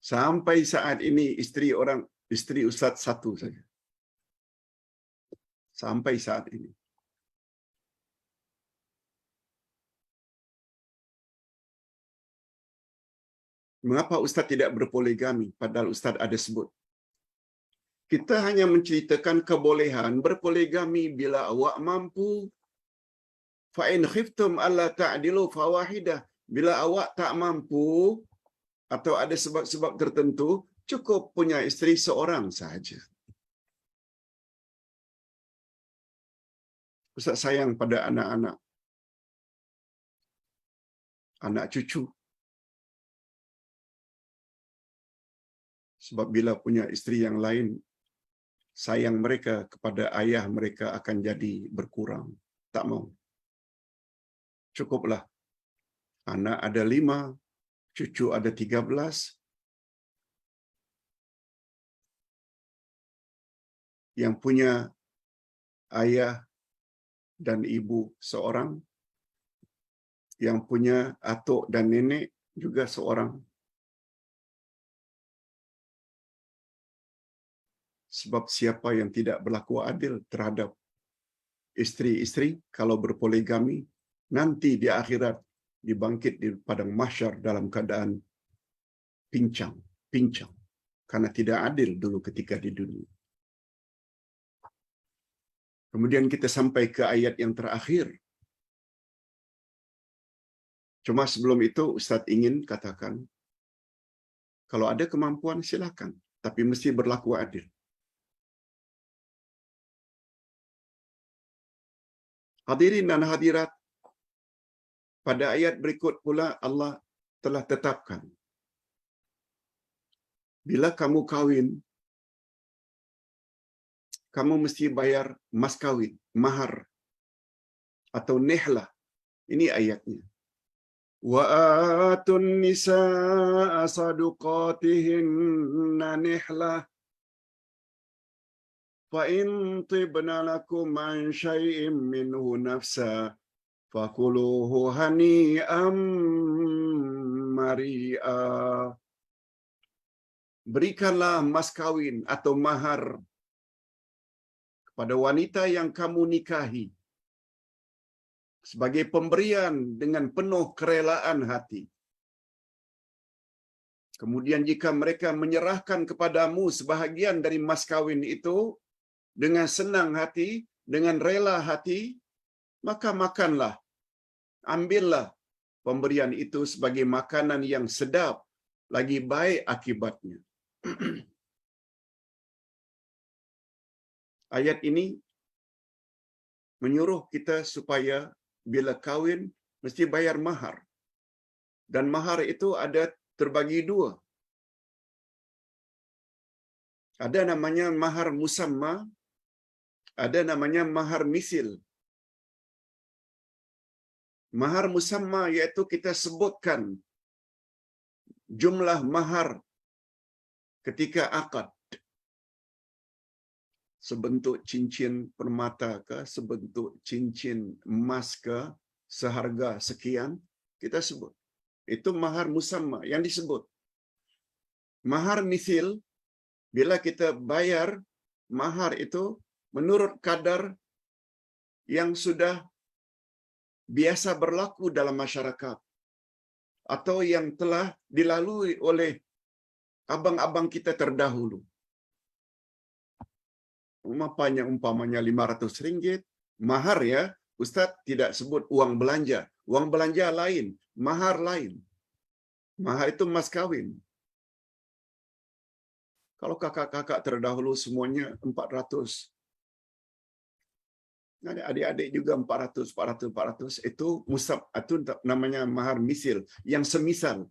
Sampai saat ini isteri orang Isteri Ustaz satu saja. Sampai saat ini. Mengapa Ustaz tidak berpoligami padahal Ustaz ada sebut? Kita hanya menceritakan kebolehan berpoligami bila awak mampu. Fa in khiftum alla ta'dilu fawahidah. Bila awak tak mampu atau ada sebab-sebab tertentu, cukup punya isteri seorang sahaja. Ustaz sayang pada anak-anak, anak cucu. Sebab bila punya isteri yang lain, sayang mereka kepada ayah mereka akan jadi berkurang. Tak mau. Cukuplah. Anak ada 5, cucu ada 13. Yang punya ayah dan ibu seorang. Yang punya atuk dan nenek juga seorang. Sebab siapa yang tidak berlaku adil terhadap isteri-isteri kalau berpoligami, nanti di akhirat dibangkit di padang mahsyar dalam keadaan pincang. Karena tidak adil dulu ketika di dunia. Kemudian kita sampai ke ayat yang terakhir. Cuma sebelum itu Ustaz ingin katakan, kalau ada kemampuan silakan, tapi mesti berlaku adil. Hadirin dan hadirat, pada ayat berikut pula Allah telah tetapkan, bila kamu kahwin, kamu mesti bayar mas kahwin, mahar atau nihlah. Ini ayatnya. Wa atun nisaa saduqatihinna nihlah fa in tibna lakum an syai'in minhu nafsa fakuluhu hani'am mari'a. Berikanlah mas kawin atau mahar kepada wanita yang kamu nikahi sebagai pemberian dengan penuh kerelaan hati. Kemudian jika mereka menyerahkan kepadamu sebahagian dari mas kawin itu dengan senang hati, dengan rela hati, maka makanlah, ambillah pemberian itu sebagai makanan yang sedap, lagi baik akibatnya. Ayat ini menyuruh kita supaya bila kahwin mesti bayar mahar. Dan mahar itu ada terbagi 2. Ada namanya mahar musamma, ada namanya mahar misil. Mahar musamma iaitu kita sebutkan jumlah mahar ketika akad. Sebentuk cincin permata ke, sebentuk cincin emas ke, seharga sekian, kita sebut. Itu mahar musamma yang disebut. Mahar misil, bila kita bayar mahar itu menurut kadar yang sudah biasa berlaku dalam masyarakat atau yang telah dilalui oleh abang-abang kita terdahulu. Umpamanya RM500, mahar ya, Ustaz tidak sebut uang belanja. Uang belanja lain, mahar lain. Mahar itu mas kawin. Kalau kakak-kakak terdahulu semuanya 400. Adik-adik juga 400. Itu itu namanya mahar misil yang semisal.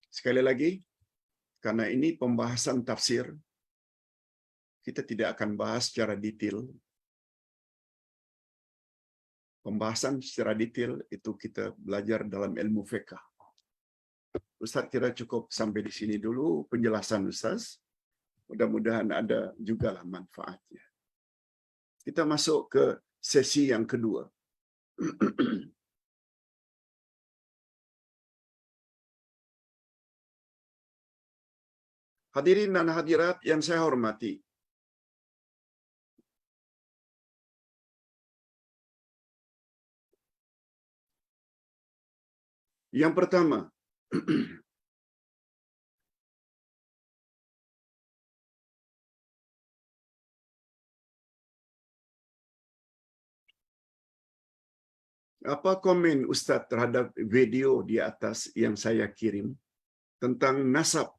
Sekali lagi, karena ini pembahasan tafsir, kita tidak akan bahas secara detail. Pembahasan secara detail itu kita belajar dalam ilmu fiqh. Ustaz kira cukup sampai di sini dulu penjelasan Ustaz. Mudah-mudahan ada jugalah manfaatnya. Kita masuk ke sesi yang kedua. Hadirin dan hadirat yang saya hormati, yang pertama, apa komen Ustaz terhadap video di atas yang saya kirim tentang nasab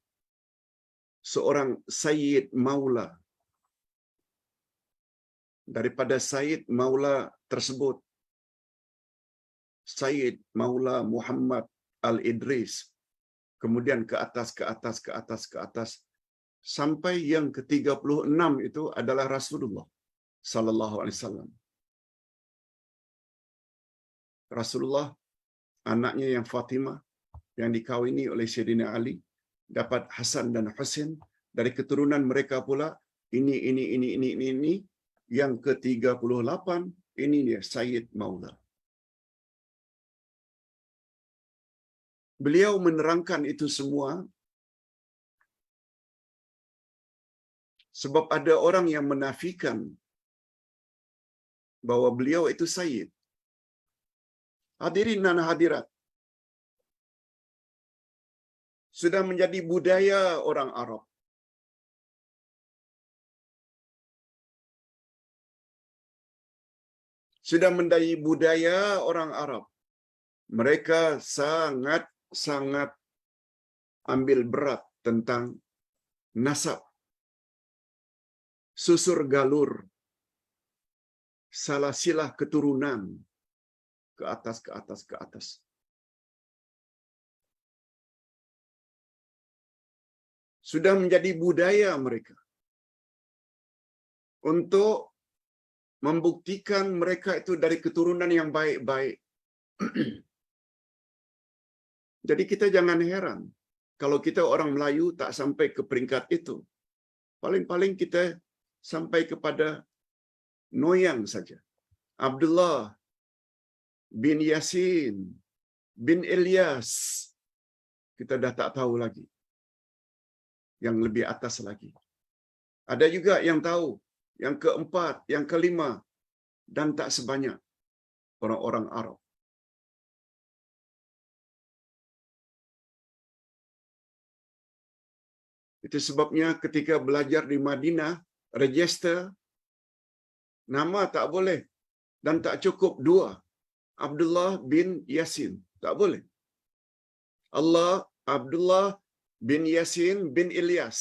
seorang Sayyid Maula? Daripada Sayyid Maula tersebut, Sayyid Maula Muhammad Al-Idris, kemudian ke atas, ke atas, ke atas, ke atas, sampai yang ke-36 itu adalah Rasulullah sallallahu alaihi wasallam. Rasulullah, anaknya yang Fatimah, yang dikawini oleh Sayyidina Ali, dapat Hasan dan Husain, dari keturunan mereka pula ini, yang ke-38 ini dia Sayyid Maula. Beliau menerangkan itu semua sebab ada orang yang menafikan bahwa beliau itu Sayyid. Hadirin dan hadirat, sudah menjadi budaya orang Arab. Sudah menjadi budaya orang Arab. Mereka sangat ambil berat tentang nasab, susur galur, salasilah keturunan, ke atas, ke atas, ke atas. Sudah menjadi budaya mereka untuk membuktikan mereka itu dari keturunan yang baik-baik. Jadi kita jangan heran kalau kita orang Melayu tak sampai ke peringkat itu. Paling-paling kita sampai kepada Noyang saja. Abdullah bin Yasin bin Ilyas. Kita dah tak tahu lagi. Yang lebih atas lagi. Ada juga yang tahu. Yang keempat, yang kelima. Dan tak sebanyak orang-orang Arab. Itu sebabnya ketika belajar di Madinah, register, nama tak boleh. Dan tak cukup dua. Abdullah bin Yasin. Tak boleh. Abdullah bin Yasin bin Ilyas.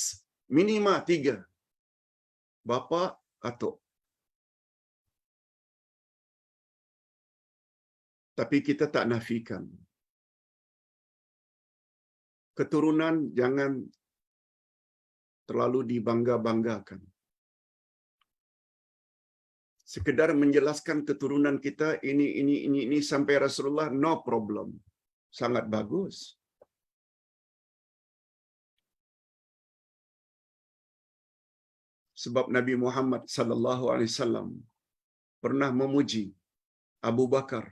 Minima 3. Bapa, atuk. Tapi kita tak nafikan. Keturunan jangan terlalu dibangga-banggakan. Sekedar menjelaskan keturunan kita ini sampai Rasulullah, no problem. Sangat bagus. Sebab Nabi Muhammad sallallahu alaihi wasallam pernah memuji Abu Bakar.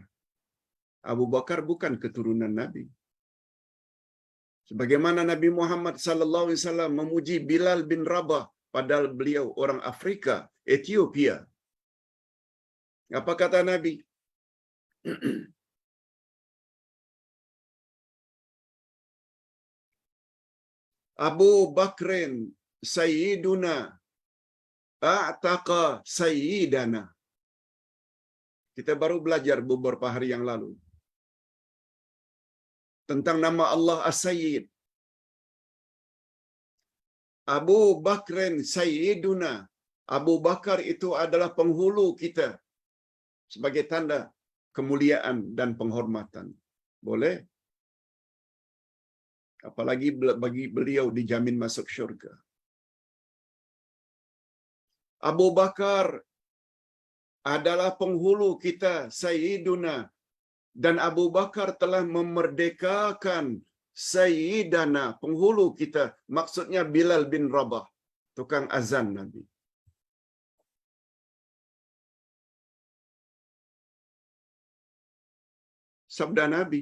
Abu Bakar bukan keturunan Nabi. Sebagaimana Nabi Muhammad sallallahu alaihi wasallam memuji Bilal bin Rabah, padahal beliau orang Afrika, Ethiopia. Apa kata Nabi? Abu Bakrin Sayyiduna a'taqa Sayyidana. Kita baru belajar beberapa hari yang lalu tentang nama Allah As-Sayyid. Abu Bakrin Sayyiduna. Abu Bakar itu adalah penghulu kita sebagai tanda kemuliaan dan penghormatan. Boleh? Apalagi bagi beliau dijamin masuk syurga. Abu Bakar adalah penghulu kita, Sayyiduna. Dan Abu Bakar telah memerdekakan Sayyidana, penghulu kita. Maksudnya Bilal bin Rabah, tukang azan Nabi. Sabda Nabi.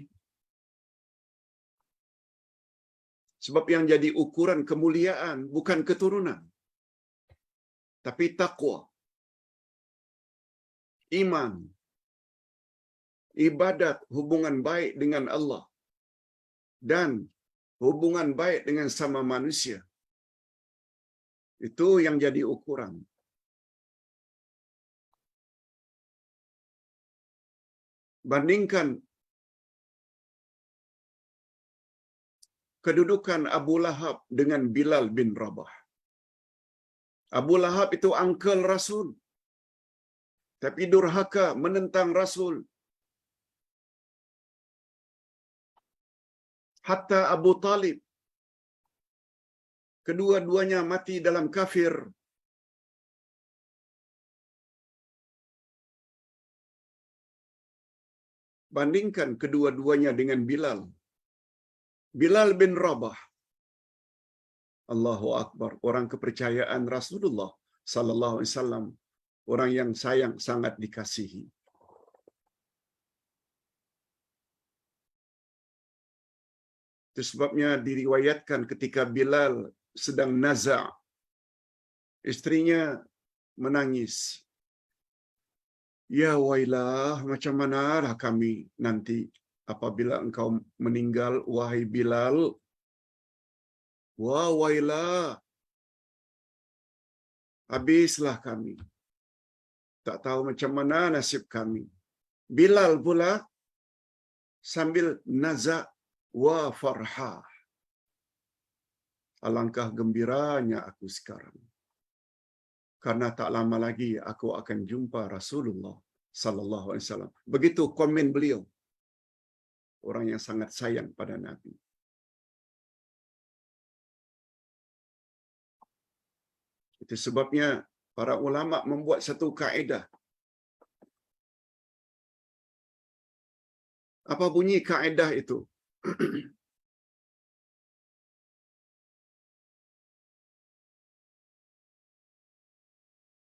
Sebab yang jadi ukuran kemuliaan bukan keturunan, tapi takwa, iman, ibadat, hubungan baik dengan Allah, dan hubungan baik dengan sama manusia. Itu yang jadi ukuran. Bandingkan kedudukan Abu Lahab dengan Bilal bin Rabah. Abu Lahab itu uncle Rasul, tapi durhaka menentang Rasul. Hatta Abu Talib, kedua-duanya mati dalam kafir. Bandingkan kedua-duanya dengan Bilal. Bilal bin Rabah, Allahu Akbar, orang kepercayaan Rasulullah sallallahu alaihi wasallam, orang yang sayang sangat dikasihi. Itu sebabnya diriwayatkan ketika Bilal sedang naza', istrinya menangis. Ya wailah, macam manalah kami nanti apabila engkau meninggal, wahai Bilal. Wah wailah, habislah kami. Tak tahu macam mana nasib kami. Bilal pula sambil naza' wa farha. Alangkah gembiranya aku sekarang, karena tak lama lagi aku akan jumpa Rasulullah sallallahu alaihi wasallam. Begitu komen beliau, orang yang sangat sayang pada Nabi. Itu sebabnya para ulama membuat satu kaedah. Apa bunyi kaedah itu?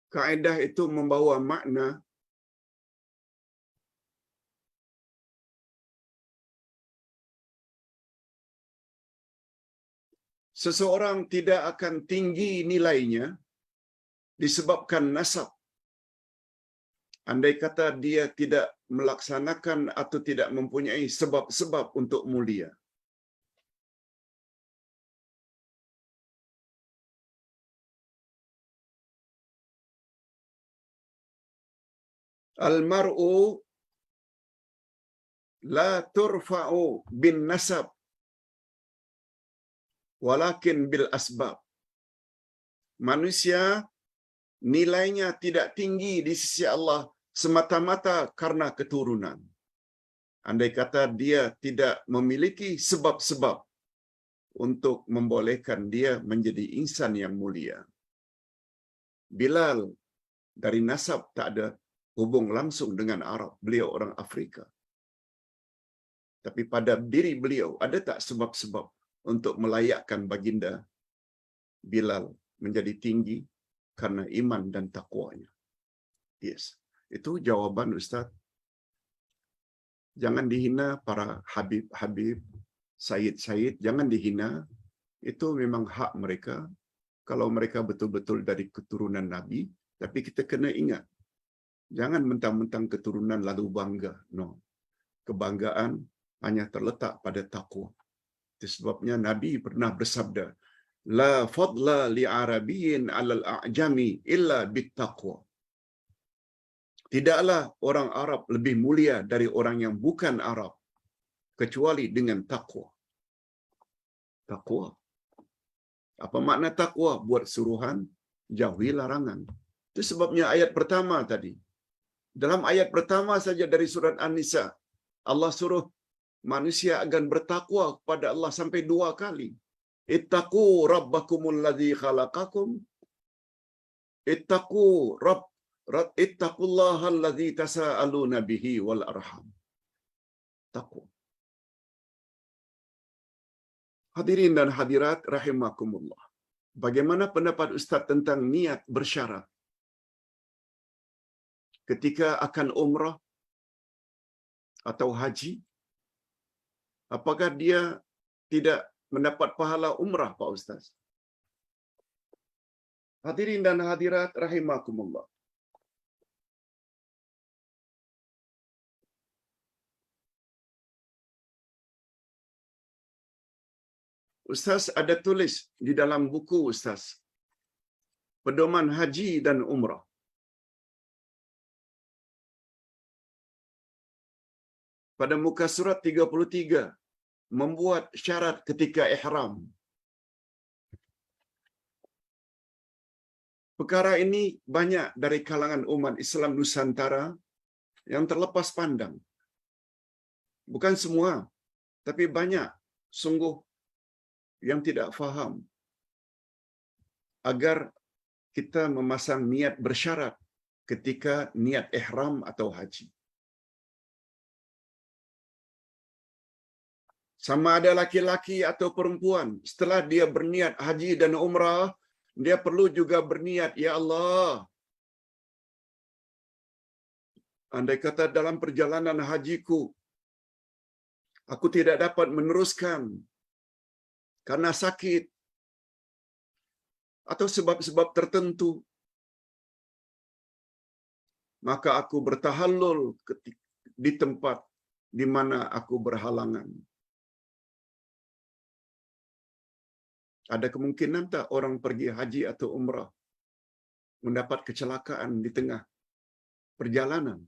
Kaedah itu membawa makna seseorang tidak akan tinggi nilainya disebabkan nasab. Andai kata dia tidak melaksanakan atau tidak mempunyai sebab-sebab untuk mulia. Al-mar'u la turfa'u bin nasab walakin bil asbab. Manusia nilainya tidak tinggi di sisi Allah semata-mata karena keturunan. Andai kata dia tidak memiliki sebab-sebab untuk membolehkan dia menjadi insan yang mulia. Bilal dari nasab tak ada hubung langsung dengan Arab. Beliau orang Afrika. Tapi pada diri beliau ada tak sebab-sebab untuk melayakkan baginda Bilal menjadi tinggi karena iman dan takwanya? Yes. Itu jawaban Ustaz. Jangan dihina para habib-habib, sayyid-sayyid, jangan dihina. Itu memang hak mereka kalau mereka betul-betul dari keturunan Nabi, tapi kita kena ingat, jangan mentang-mentang keturunan lalu bangga. No. Kebanggaan hanya terletak pada takwa. Itu sebabnya Nabi pernah bersabda, la fadla li arabiyyin 'alal a'jami illa bittaqwa. Tidaklah orang Arab lebih mulia dari orang yang bukan Arab kecuali dengan takwa. Takwa. Apa makna takwa? Buat suruhan, jauhi larangan. Itu sebabnya ayat pertama tadi. Dalam ayat pertama saja dari surat An-Nisa, Allah suruh manusia akan bertakwa kepada Allah sampai 2 kali. Ittaqu rabbakumul ladzi khalaqakum. Ittaqu ittaqullahal ladzi tasaaluna bihi wal arham. Takwa. Hadirin dan hadirat rahimakumullah. Bagaimana pendapat Ustaz tentang niat bersyarat ketika akan umrah atau haji? Apakah dia tidak mendapat pahala umrah, Pak Ustaz. Hadirin dan hadirat rahimakumullah. Ustaz ada tulis di dalam buku Ustaz, Pedoman Haji dan Umrah. Pada muka surat 33, membuat syarat ketika ihram. Perkara ini banyak dari kalangan umat Islam Nusantara yang terlepas pandang. Bukan semua, tapi banyak sungguh yang tidak faham agar kita memasang niat bersyarat ketika niat ihram atau haji. Sama ada laki-laki atau perempuan, setelah dia berniat haji dan umrah, dia perlu juga berniat, ya Allah, andai kata dalam perjalanan hajiku, aku tidak dapat meneruskan karena sakit atau sebab-sebab tertentu, maka aku bertahallul di tempat di mana aku berhalangan. Ada kemungkinan tak orang pergi haji atau umrah mendapat kecelakaan di tengah perjalanan?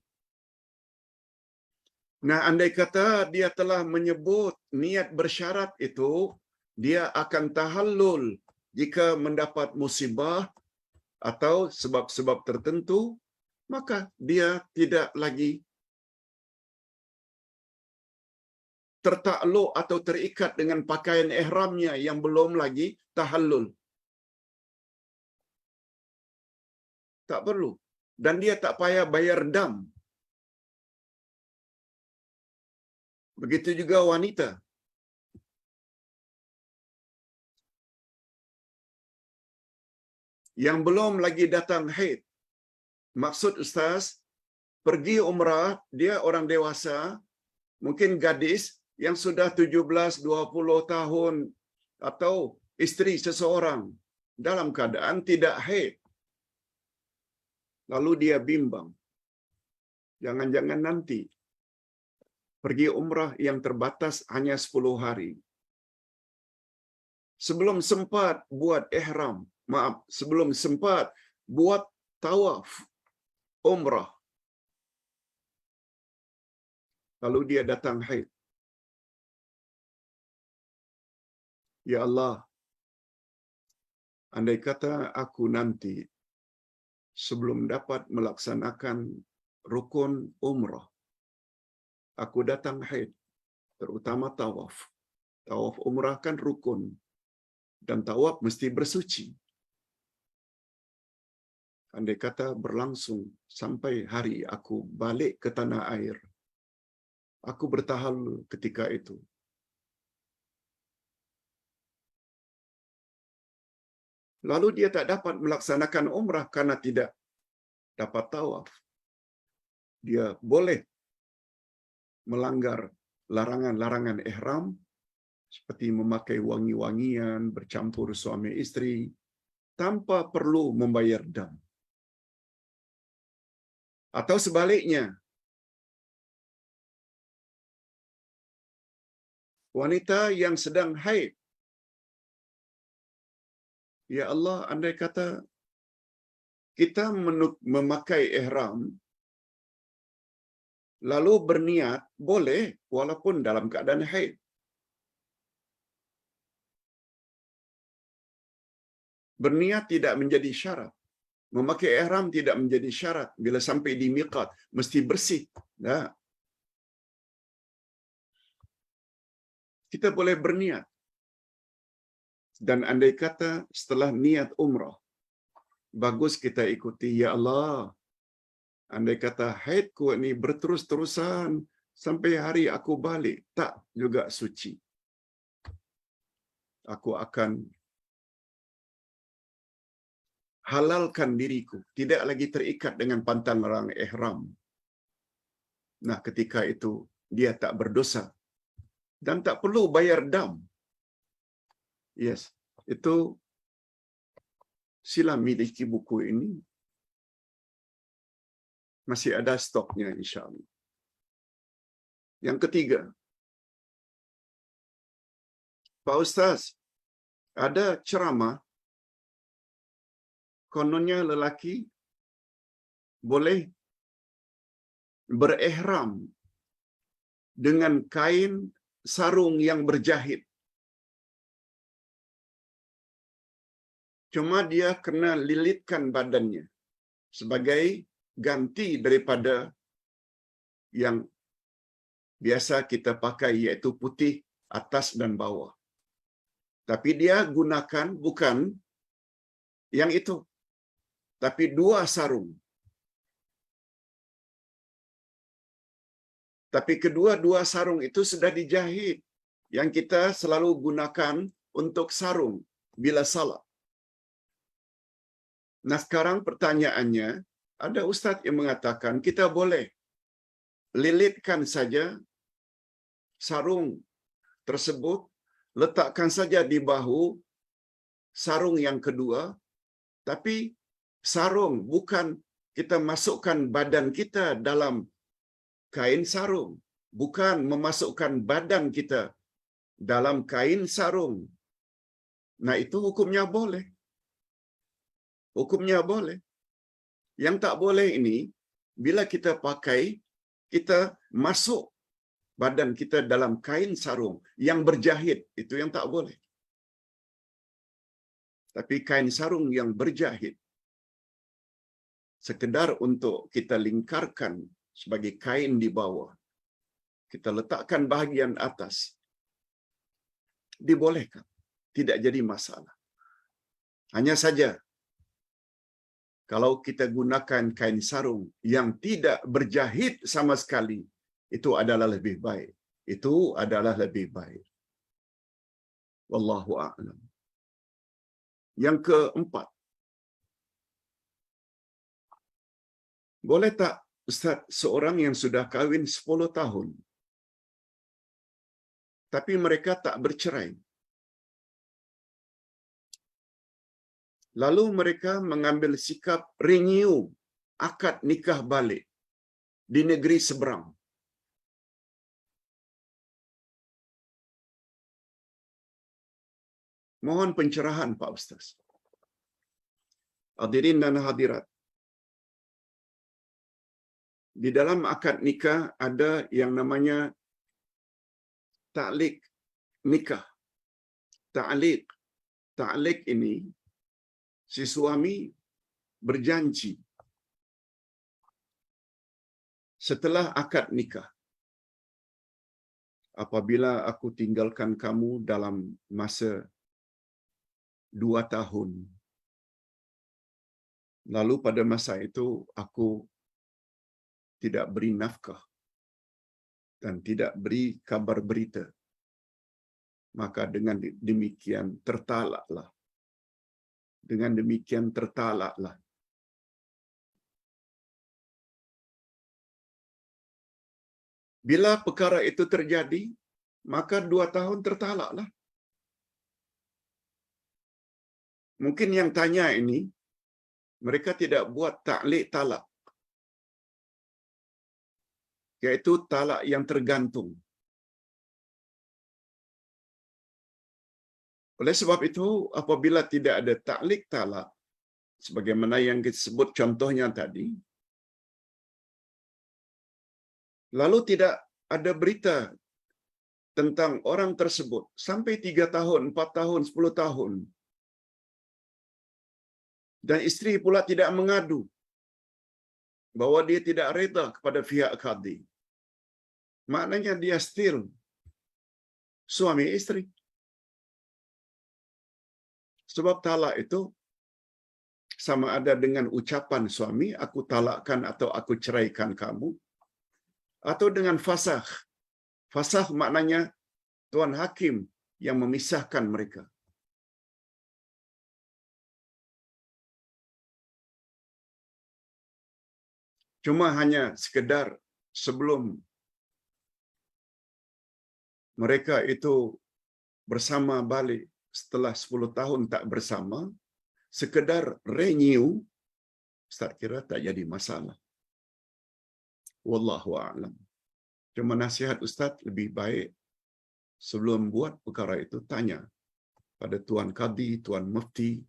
Nah, andai kata dia telah menyebut niat bersyarat itu, dia akan tahallul jika mendapat musibah atau sebab-sebab tertentu, maka dia tidak lagi tertakluk atau terikat dengan pakaian ihramnya yang belum lagi tahallul. Tak perlu. Dan dia tak payah bayar dam. Begitu juga wanita. Yang belum lagi datang haid. Maksud Ustaz, pergi umrah, dia orang dewasa, mungkin gadis yang sudah 17-20 tahun atau isteri seseorang dalam keadaan tidak haid. Lalu dia bimbang. Jangan-jangan nanti pergi umrah yang terbatas hanya 10 hari. Sebelum sempat buat ihram, sebelum sempat buat tawaf umrah, lalu dia datang haid. Ya Allah, andai kata aku nanti sebelum dapat melaksanakan rukun umrah, aku datang haid, terutama tawaf. Tawaf umrah kan rukun, dan tawaf mesti bersuci. Andai kata berlangsung sampai hari aku balik ke tanah air, aku bertahallul ketika itu. Lalu dia tak dapat melaksanakan umrah karena tidak dapat tawaf. Dia boleh melanggar larangan-larangan ihram seperti memakai wangi-wangian, bercampur suami isteri, tanpa perlu membayar dam. Atau sebaliknya, wanita yang sedang haid, ya Allah, andai kata kita memakai ihram, lalu berniat, boleh walaupun dalam keadaan haid. Berniat tidak menjadi syarat. Memakai ihram tidak menjadi syarat. Bila sampai di miqat, mesti bersih. Nah, kita boleh berniat. Dan andai kata setelah niat umrah, bagus kita ikuti, ya Allah, andai kata haidku ini berterus-terusan sampai hari aku balik, tak juga suci. Aku akan halalkan diriku, tidak lagi terikat dengan pantang larang ihram. Nah, ketika itu dia tak berdosa dan tak perlu bayar dam. Yes, itu sila miliki buku ini. Masih ada stoknya insya-Allah. Yang ketiga, Pak Ustaz, ada ceramah kononnya lelaki boleh berihram dengan kain sarung yang berjahit. Cuma dia kena lilitkan badannya sebagai ganti daripada yang biasa kita pakai, yaitu putih atas dan bawah. Tapi dia gunakan bukan yang itu, tapi dua sarung. Tapi kedua-dua sarung itu sudah dijahit, yang kita selalu gunakan untuk sarung bila salat. Nah, sekarang pertanyaannya, ada ustaz yang mengatakan kita boleh lilitkan saja sarung tersebut, letakkan saja di bahu sarung yang kedua, tapi sarung bukan kita masukkan badan kita dalam kain sarung, bukan memasukkan badan kita dalam kain sarung. Nah, itu hukumnya boleh. Hukumnya boleh. Yang tak boleh ini, bila kita pakai, kita masuk badan kita dalam kain sarung yang berjahit, itu yang tak boleh. Tapi kain sarung yang berjahit, sekedar untuk kita lingkarkan sebagai kain di bawah, kita letakkan bahagian atas, dibolehkan. Tidak jadi masalah. Hanya saja, kalau kita gunakan kain sarung yang tidak berjahit sama sekali, itu adalah lebih baik. Itu adalah lebih baik. Wallahu a'lam. Yang keempat, boleh tak Ustaz, seorang yang sudah kahwin 10 tahun, tapi mereka tak bercerai, lalu mereka mengambil sikap renew akad nikah balik di negeri seberang. Mohon pencerahan Pak Ustaz. Hadirin dan hadirat, di dalam akad nikah ada yang namanya ta'liq nikah. Ta'liq. Ta'liq ini si suami berjanji setelah akad nikah, apabila aku tinggalkan kamu dalam masa 2 tahun, lalu pada masa itu aku tidak beri nafkah dan tidak beri kabar berita, maka dengan demikian tertalaklah. Dengan demikian tertalaklah. Bila perkara itu terjadi, maka 2 tahun tertalaklah. Mungkin yang tanya ini, mereka tidak buat ta'liq talak, yaitu talak yang tergantung. Oleh sebab itu, apabila tidak ada ta'liq talak, sebagaimana yang disebut contohnya tadi, lalu tidak ada berita tentang orang tersebut sampai 3 tahun, 4 tahun, 10 tahun, dan isteri pula tidak mengadu bahwa dia tidak reda kepada pihak qadi, maknanya dia still suami isteri. Sebab talak itu sama ada dengan ucapan suami, aku talakkan atau aku ceraikan kamu, atau dengan fasakh. Fasakh maknanya Tuan Hakim yang memisahkan mereka. Cuma hanya sekedar sebelum mereka itu bersama balik, setelah 10 tahun tak bersama, sekedar renew, Ustaz kira tak jadi masalah. Wallahu a'lam. Cuma nasihat Ustaz, lebih baik sebelum buat perkara itu tanya pada Tuan Qadi, Tuan Mufti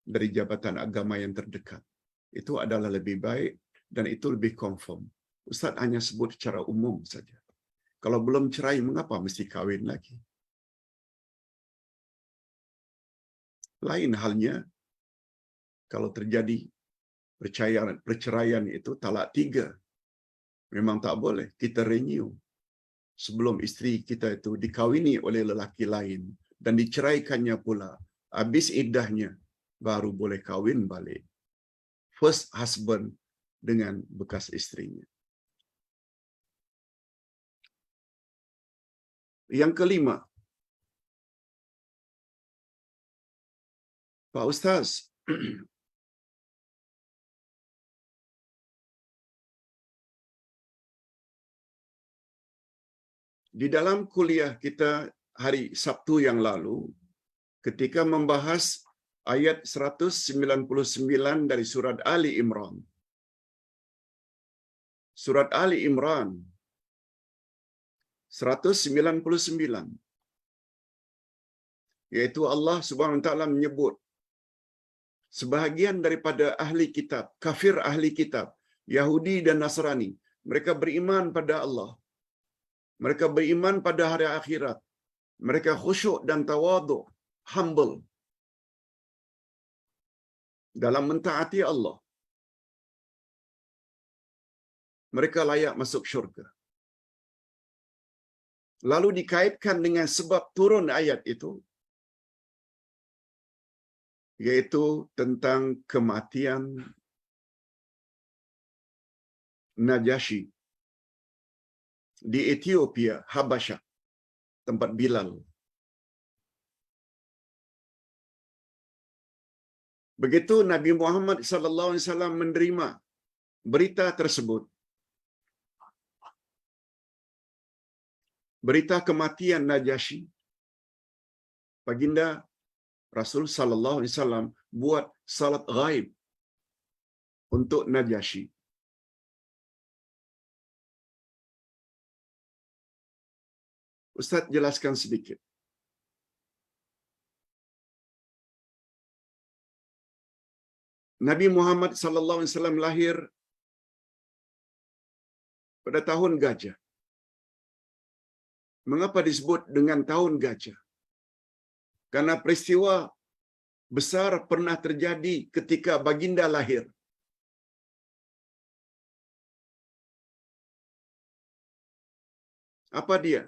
dari jabatan agama yang terdekat. Itu adalah lebih baik dan itu lebih confirm. Ustaz hanya sebut secara umum saja. Kalau belum cerai, mengapa mesti kahwin lagi? Lain halnya, kalau terjadi perceraian itu talak 3, memang tak boleh kita renew sebelum isteri kita itu dikawini oleh lelaki lain dan diceraikannya pula. Habis iddahnya baru boleh kahwin balik. First husband dengan bekas istrinya. Yang kelima, Pak Ustaz, di dalam kuliah kita hari Sabtu yang lalu, ketika membahas ayat 199 dari surat Ali Imran. Surat Ali Imran 199, yaitu Allah Subhanahu wa taala menyebut sebahagian daripada ahli kitab, kafir ahli kitab, Yahudi dan Nasrani, mereka beriman pada Allah. Mereka beriman pada hari akhirat. Mereka khusyuk dan tawaduk, humble dalam mentaati Allah. Mereka layak masuk syurga. Lalu dikaitkan dengan sebab turun ayat itu, yaitu tentang kematian Najasyi di Ethiopia, Habasyah, tempat Bilal. Begitu Nabi Muhammad sallallahu alaihi wasallam menerima berita tersebut, berita kematian Najasyi, baginda Rasul sallallahu alaihi wasallam buat salat ghaib untuk Najasyi. Ustaz jelaskan sedikit. Nabi Muhammad sallallahu alaihi wasallam lahir pada tahun gajah. Mengapa disebut dengan tahun gajah? Karena peristiwa besar pernah terjadi ketika baginda lahir. Apa dia?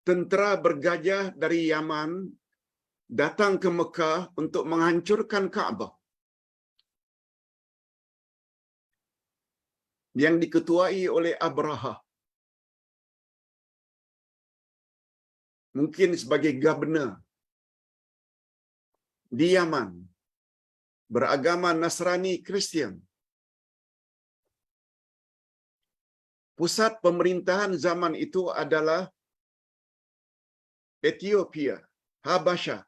Tentera bergajah dari Yaman datang ke Mekah untuk menghancurkan Kaabah yang diketuai oleh Abraha. Mungkin sebagai governor di Yaman, beragama Nasrani Kristian. Pusat pemerintahan zaman itu adalah Ethiopia, Habasyah,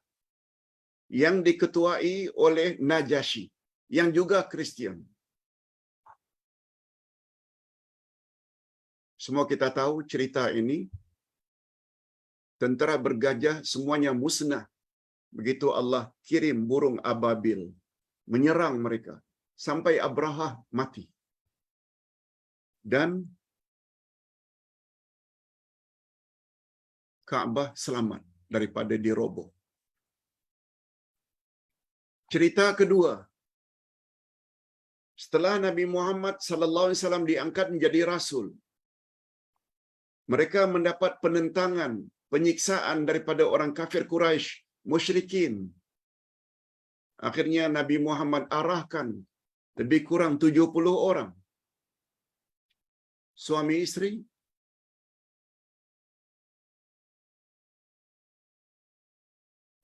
yang diketuai oleh Najasyi, yang juga Kristian. Semua kita tahu cerita ini. Tentera bergajah semuanya musnah. Begitu Allah kirim burung ababil menyerang mereka sampai Abraha mati. Dan Kaabah selamat daripada diroboh. Cerita kedua, setelah Nabi Muhammad sallallahu alaihi wasallam diangkat menjadi rasul, mereka mendapat penentangan, penyiksaan daripada orang kafir Quraisy, musyrikin. Akhirnya Nabi Muhammad arahkan lebih kurang 70 orang suami istri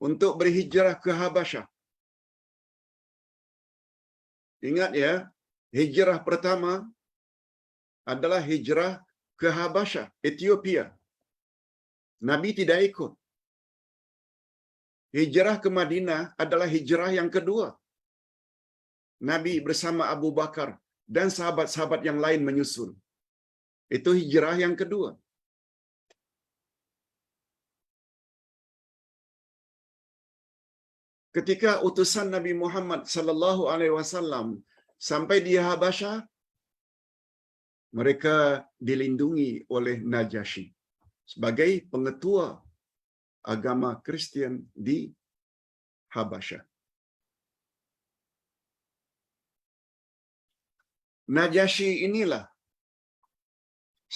untuk berhijrah ke Habasyah. Ingat ya, hijrah pertama adalah hijrah ke Habasyah, Ethiopia. Nabi tidak ikut. Hijrah ke Madinah adalah hijrah yang kedua. Nabi bersama Abu Bakar dan sahabat-sahabat yang lain menyusul. Itu hijrah yang kedua. Ketika utusan Nabi Muhammad sallallahu alaihi wasallam sampai di Habasyah, mereka dilindungi oleh Najasyi sebagai pengetua agama Kristian di Habasyah. Najasyi inilah,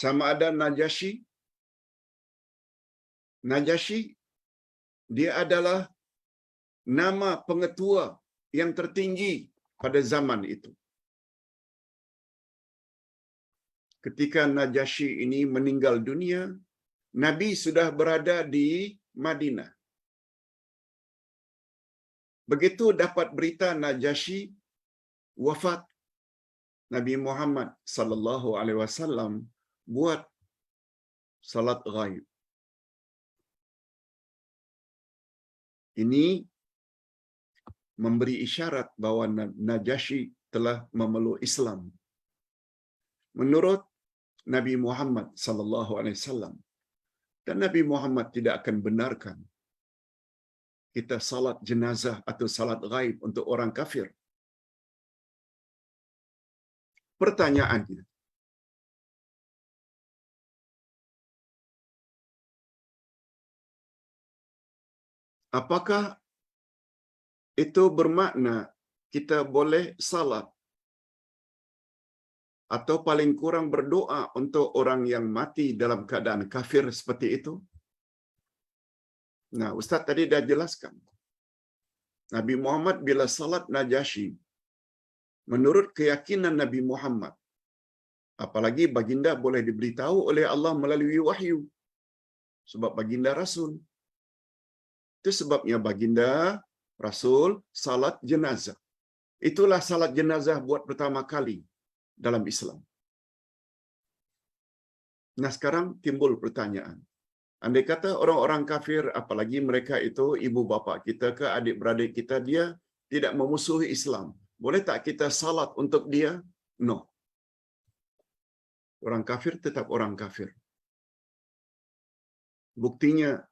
sama ada Najasyi dia adalah nama pengetua yang tertinggi pada zaman itu. Ketika Najasyi ini meninggal dunia, Nabi sudah berada di Madinah. Begitu dapat berita Najasyi wafat, Nabi Muhammad sallallahu alaihi wasallam buat salat ghaib. Ini memberi isyarat bahwa Najasyi telah memeluk Islam. Menurut Nabi Muhammad sallallahu alaihi wasallam, dan Nabi Muhammad tidak akan benarkan kita salat jenazah atau salat ghaib untuk orang kafir. Pertanyaannya, apakah itu bermakna kita boleh salat atau paling kurang berdoa untuk orang yang mati dalam keadaan kafir seperti itu? Nah, Ustaz tadi dah jelaskan. Nabi Muhammad bila salat Najasyi, menurut keyakinan Nabi Muhammad, apalagi baginda boleh diberitahu oleh Allah melalui wahyu, sebab baginda Rasul. Itu sebabnya baginda Rasul salat jenazah. Itulah salat jenazah buat pertama kali dalam Islam. Nah, sekarang timbul pertanyaan. Andai kata orang-orang kafir, apalagi mereka itu ibu bapa kita ke adik-beradik kita, dia tidak memusuhi Islam. Boleh tak kita salat untuk dia? No. Orang kafir tetap orang kafir. Buktinya,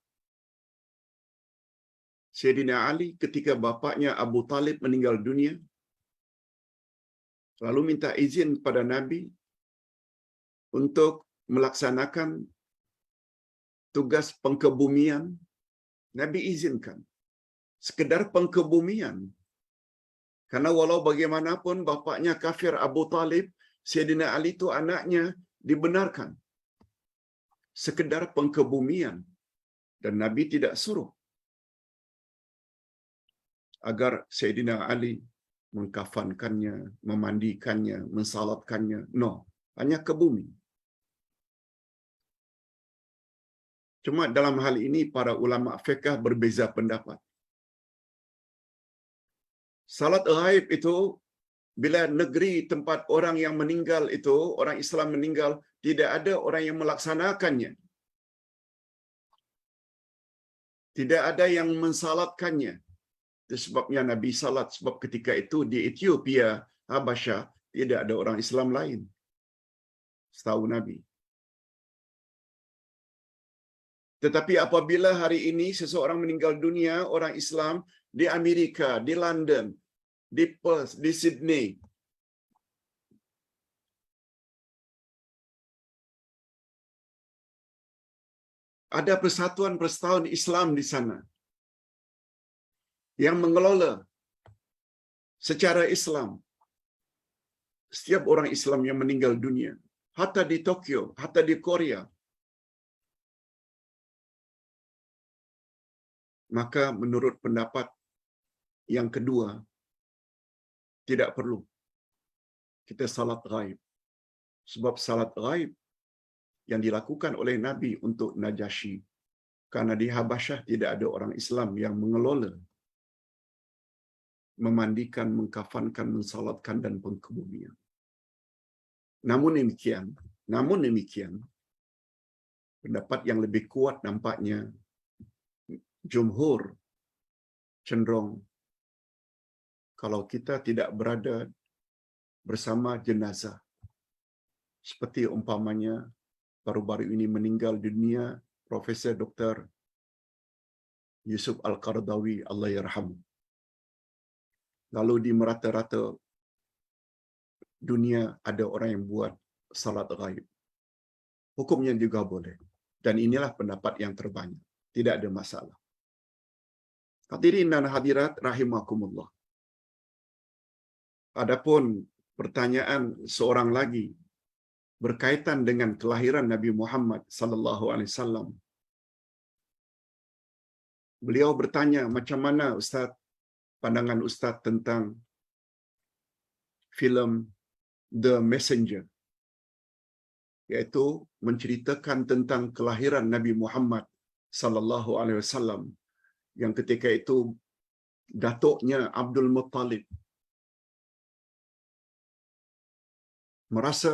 Sayyidina Ali ketika bapaknya Abu Talib meninggal dunia, lalu minta izin pada Nabi untuk melaksanakan tugas pengkebumian. Nabi izinkan. Sekedar pengkebumian. Karena walau bagaimanapun bapaknya kafir Abu Talib, Sayyidina Ali itu anaknya dibenarkan. Sekedar pengkebumian. Dan Nabi tidak suruh agar Sayyidina Ali mengkafankannya, memandikannya, mensalatkannya. No, hanya ke bumi. Cuma dalam hal ini para ulama fiqh berbeza pendapat. Salat ghaib itu bila negeri tempat orang yang meninggal itu, orang Islam meninggal, tidak ada orang yang melaksanakannya. Tidak ada yang mensalatkannya. Itu sebabnya Nabi salat, sebab ketika itu di Ethiopia, Habasyah, tidak ada orang Islam lain. Setahu Nabi. Tetapi apabila hari ini seseorang meninggal dunia, orang Islam di Amerika, di London, di Perth, di Sydney, ada persatuan Islam di sana yang mengelola secara Islam setiap orang Islam yang meninggal dunia, hatta di Tokyo, hatta di Korea. Maka menurut pendapat yang kedua, tidak perlu kita salat ghaib. Sebab salat ghaib yang dilakukan oleh Nabi untuk Najasyi, karena di Habasyah tidak ada orang Islam yang mengelola, memandikan, mengkafankan, mensalatkan, dan pengkebumian. Namun demikian, Pendapat yang lebih kuat nampaknya jumhur cenderung kalau kita tidak berada bersama jenazah, seperti umpamanya baru-baru ini meninggal dunia Profesor Dr. Yusuf Al-Qaradawi, Allah yarhamu. Lalu di merata-rata dunia ada orang yang buat salat ghaib. Hukumnya juga boleh. Dan inilah pendapat yang terbanyak. Tidak ada masalah. Hadirin dan hadirat rahimakumullah. Adapun pertanyaan seorang lagi berkaitan dengan kelahiran Nabi Muhammad sallallahu alaihi wasallam. Beliau bertanya, macam mana Ustaz, pandangan Ustaz tentang filem The Messenger, iaitu menceritakan tentang kelahiran Nabi Muhammad sallallahu alaihi wasallam yang ketika itu datuknya Abdul Muttalib merasa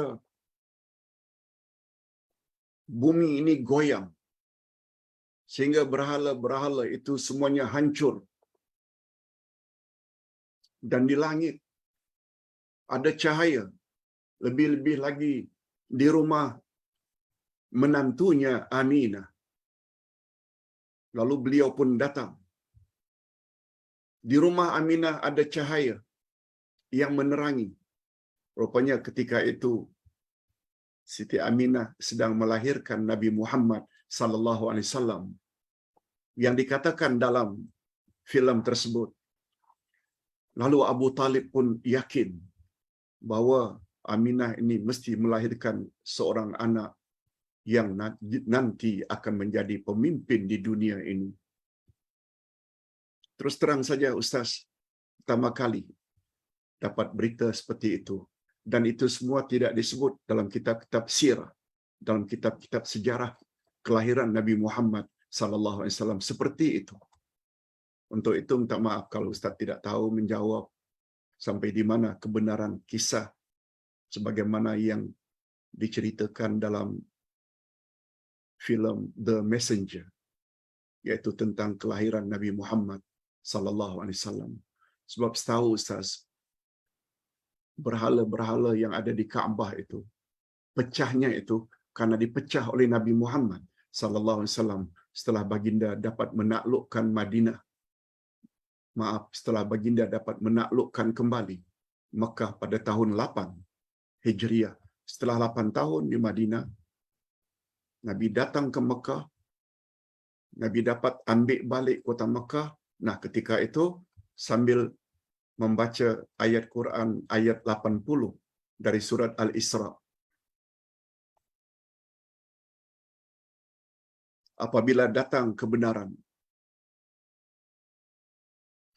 bumi ini goyang sehingga berhala-berhala itu semuanya hancur, dan di langit ada cahaya, lebih-lebih lagi di rumah menantunya Aminah. Lalu beliau pun datang. Di rumah Aminah ada cahaya yang menerangi. Rupanya ketika itu Siti Aminah sedang melahirkan Nabi Muhammad sallallahu alaihi wasallam yang dikatakan dalam filem tersebut. Lalu Abu Talib pun yakin bahwa Aminah ini mesti melahirkan seorang anak yang nanti akan menjadi pemimpin di dunia ini. Terus terang saja Ustaz, pertama kali dapat berita seperti itu. Dan itu semua tidak disebut dalam kitab-kitab sirah, dalam kitab-kitab sejarah kelahiran Nabi Muhammad sallallahu alaihi wasallam seperti itu. Untuk itu minta maaf kalau Ustaz tidak tahu menjawab sampai di mana kebenaran kisah sebagaimana yang diceritakan dalam filem The Messenger, iaitu tentang kelahiran Nabi Muhammad sallallahu alaihi wasallam. Sebab setahu Ustaz, berhala-berhala yang ada di Kaabah itu, pecahnya itu karena dipecah oleh Nabi Muhammad sallallahu alaihi wasallam setelah baginda dapat menaklukkan Madinah. Setelah baginda dapat menaklukkan kembali Mekah pada tahun 8 Hijriah. Setelah 8 tahun di Madinah, Nabi datang ke Mekah. Nabi dapat ambil balik kota Mekah. Nah, ketika itu sambil membaca ayat Quran ayat 80 dari surat Al-Isra. Apabila datang kebenaran,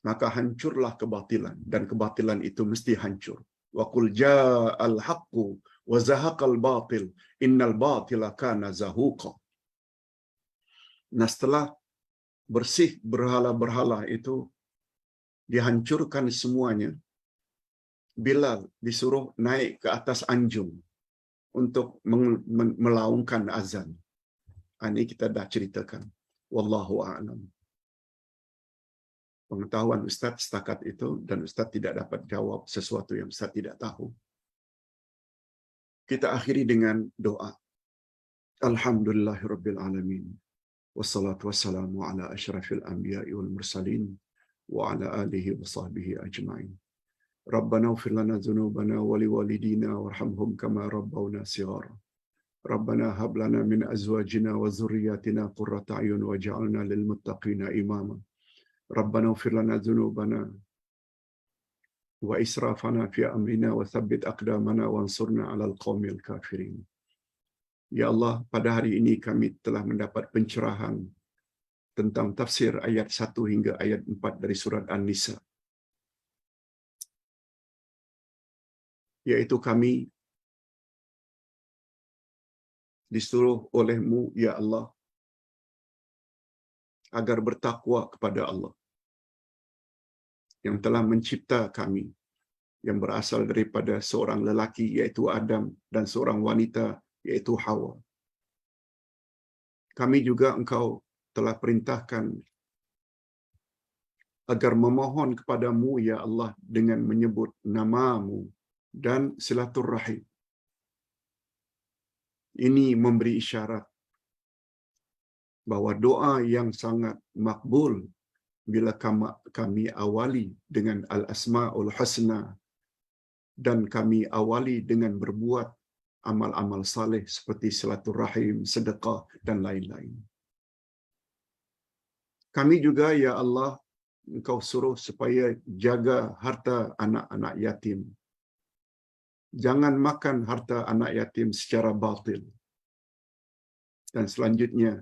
maka hancurlah kebatilan, dan kebatilan itu mesti hancur. Wa qul ja'al haqqu wa zahaqal batil innal batila kana zahuqa. Nah, setelah bersih berhala-berhala itu dihancurkan semuanya, Bilal disuruh naik ke atas anjung untuk melaungkan azan. Ini kita dah ceritakan. Wallahu a'lam. Pengetahuan Ustaz setakat itu, dan Ustaz tidak dapat jawab sesuatu yang Ustaz tidak tahu. Kita akhiri dengan doa. Alhamdulillahirabbil alamin. Wassalatu wassalamu ala asyrafil anbiya'i wal mursalin wa ala alihi wa sahbihi ajma'in. Rabbana ighfir lana dzunubana wa liwalidina warhamhum kama rabbawna shighara. Rabbana hab lana min azwajina wa dhurriyyatina qurrata a'yun waj'alna lil muttaqina imama. Rabbana ighfir lana dzunubana wa israfana fi amrina wa thabbit aqdamana wansurna 'alal qaumil kafirin. Ya Allah, pada hari ini kami telah mendapat pencerahan tentang tafsir ayat 1 hingga ayat 4 dari surat An-Nisa. Yaitu kami disuruh oleh-Mu, ya Allah, agar bertakwa kepada Allah yang telah mencipta kami, yang berasal daripada seorang lelaki iaitu Adam dan seorang wanita iaitu Hawa. Kami juga Engkau telah perintahkan agar memohon kepadamu, ya Allah, dengan menyebut nama-Mu dan silaturrahim. Ini memberi isyarat bahwa doa yang sangat makbul bila kami awali dengan al-asma'ul husna dan kami awali dengan berbuat amal-amal saleh seperti silaturrahim, sedekah dan lain-lain. Kami juga, ya Allah, Engkau suruh supaya jaga harta anak-anak yatim. Jangan makan harta anak yatim secara batil. Dan selanjutnya,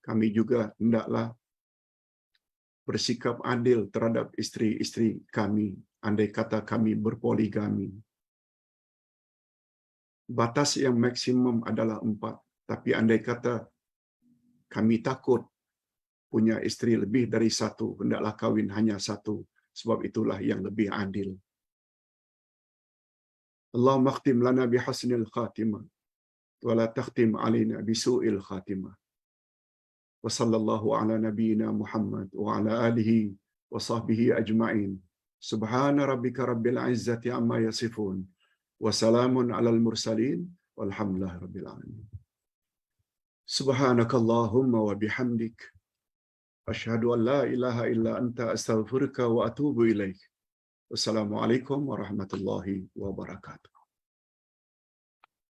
kami juga hendaklah bersikap adil terhadap isteri-isteri kami, andai kata kami berpoligami. Batas yang maksimum adalah 4, tapi andai kata kami takut punya isteri lebih dari 1, hendaklah kahwin hanya 1, sebab itulah yang lebih adil. Allahumma khtim lana bihusnil khatimah, wa la takhtim alaina bisu'il khatimah. Wa sallallahu ala nabiyyina Muhammad wa ala alihi wa sahbihi ajma'in. Subhana rabbika rabbil izzati amma yasifun. Wa salamun alal mursalin. Walhamdulillahi rabbil alamin. Subhanakallahumma wa bihamdik. Asyhadu an la ilaha illa anta astaghfiruka wa atubu ilaik. Wassalamualaikum warahmatullahi wabarakatuh.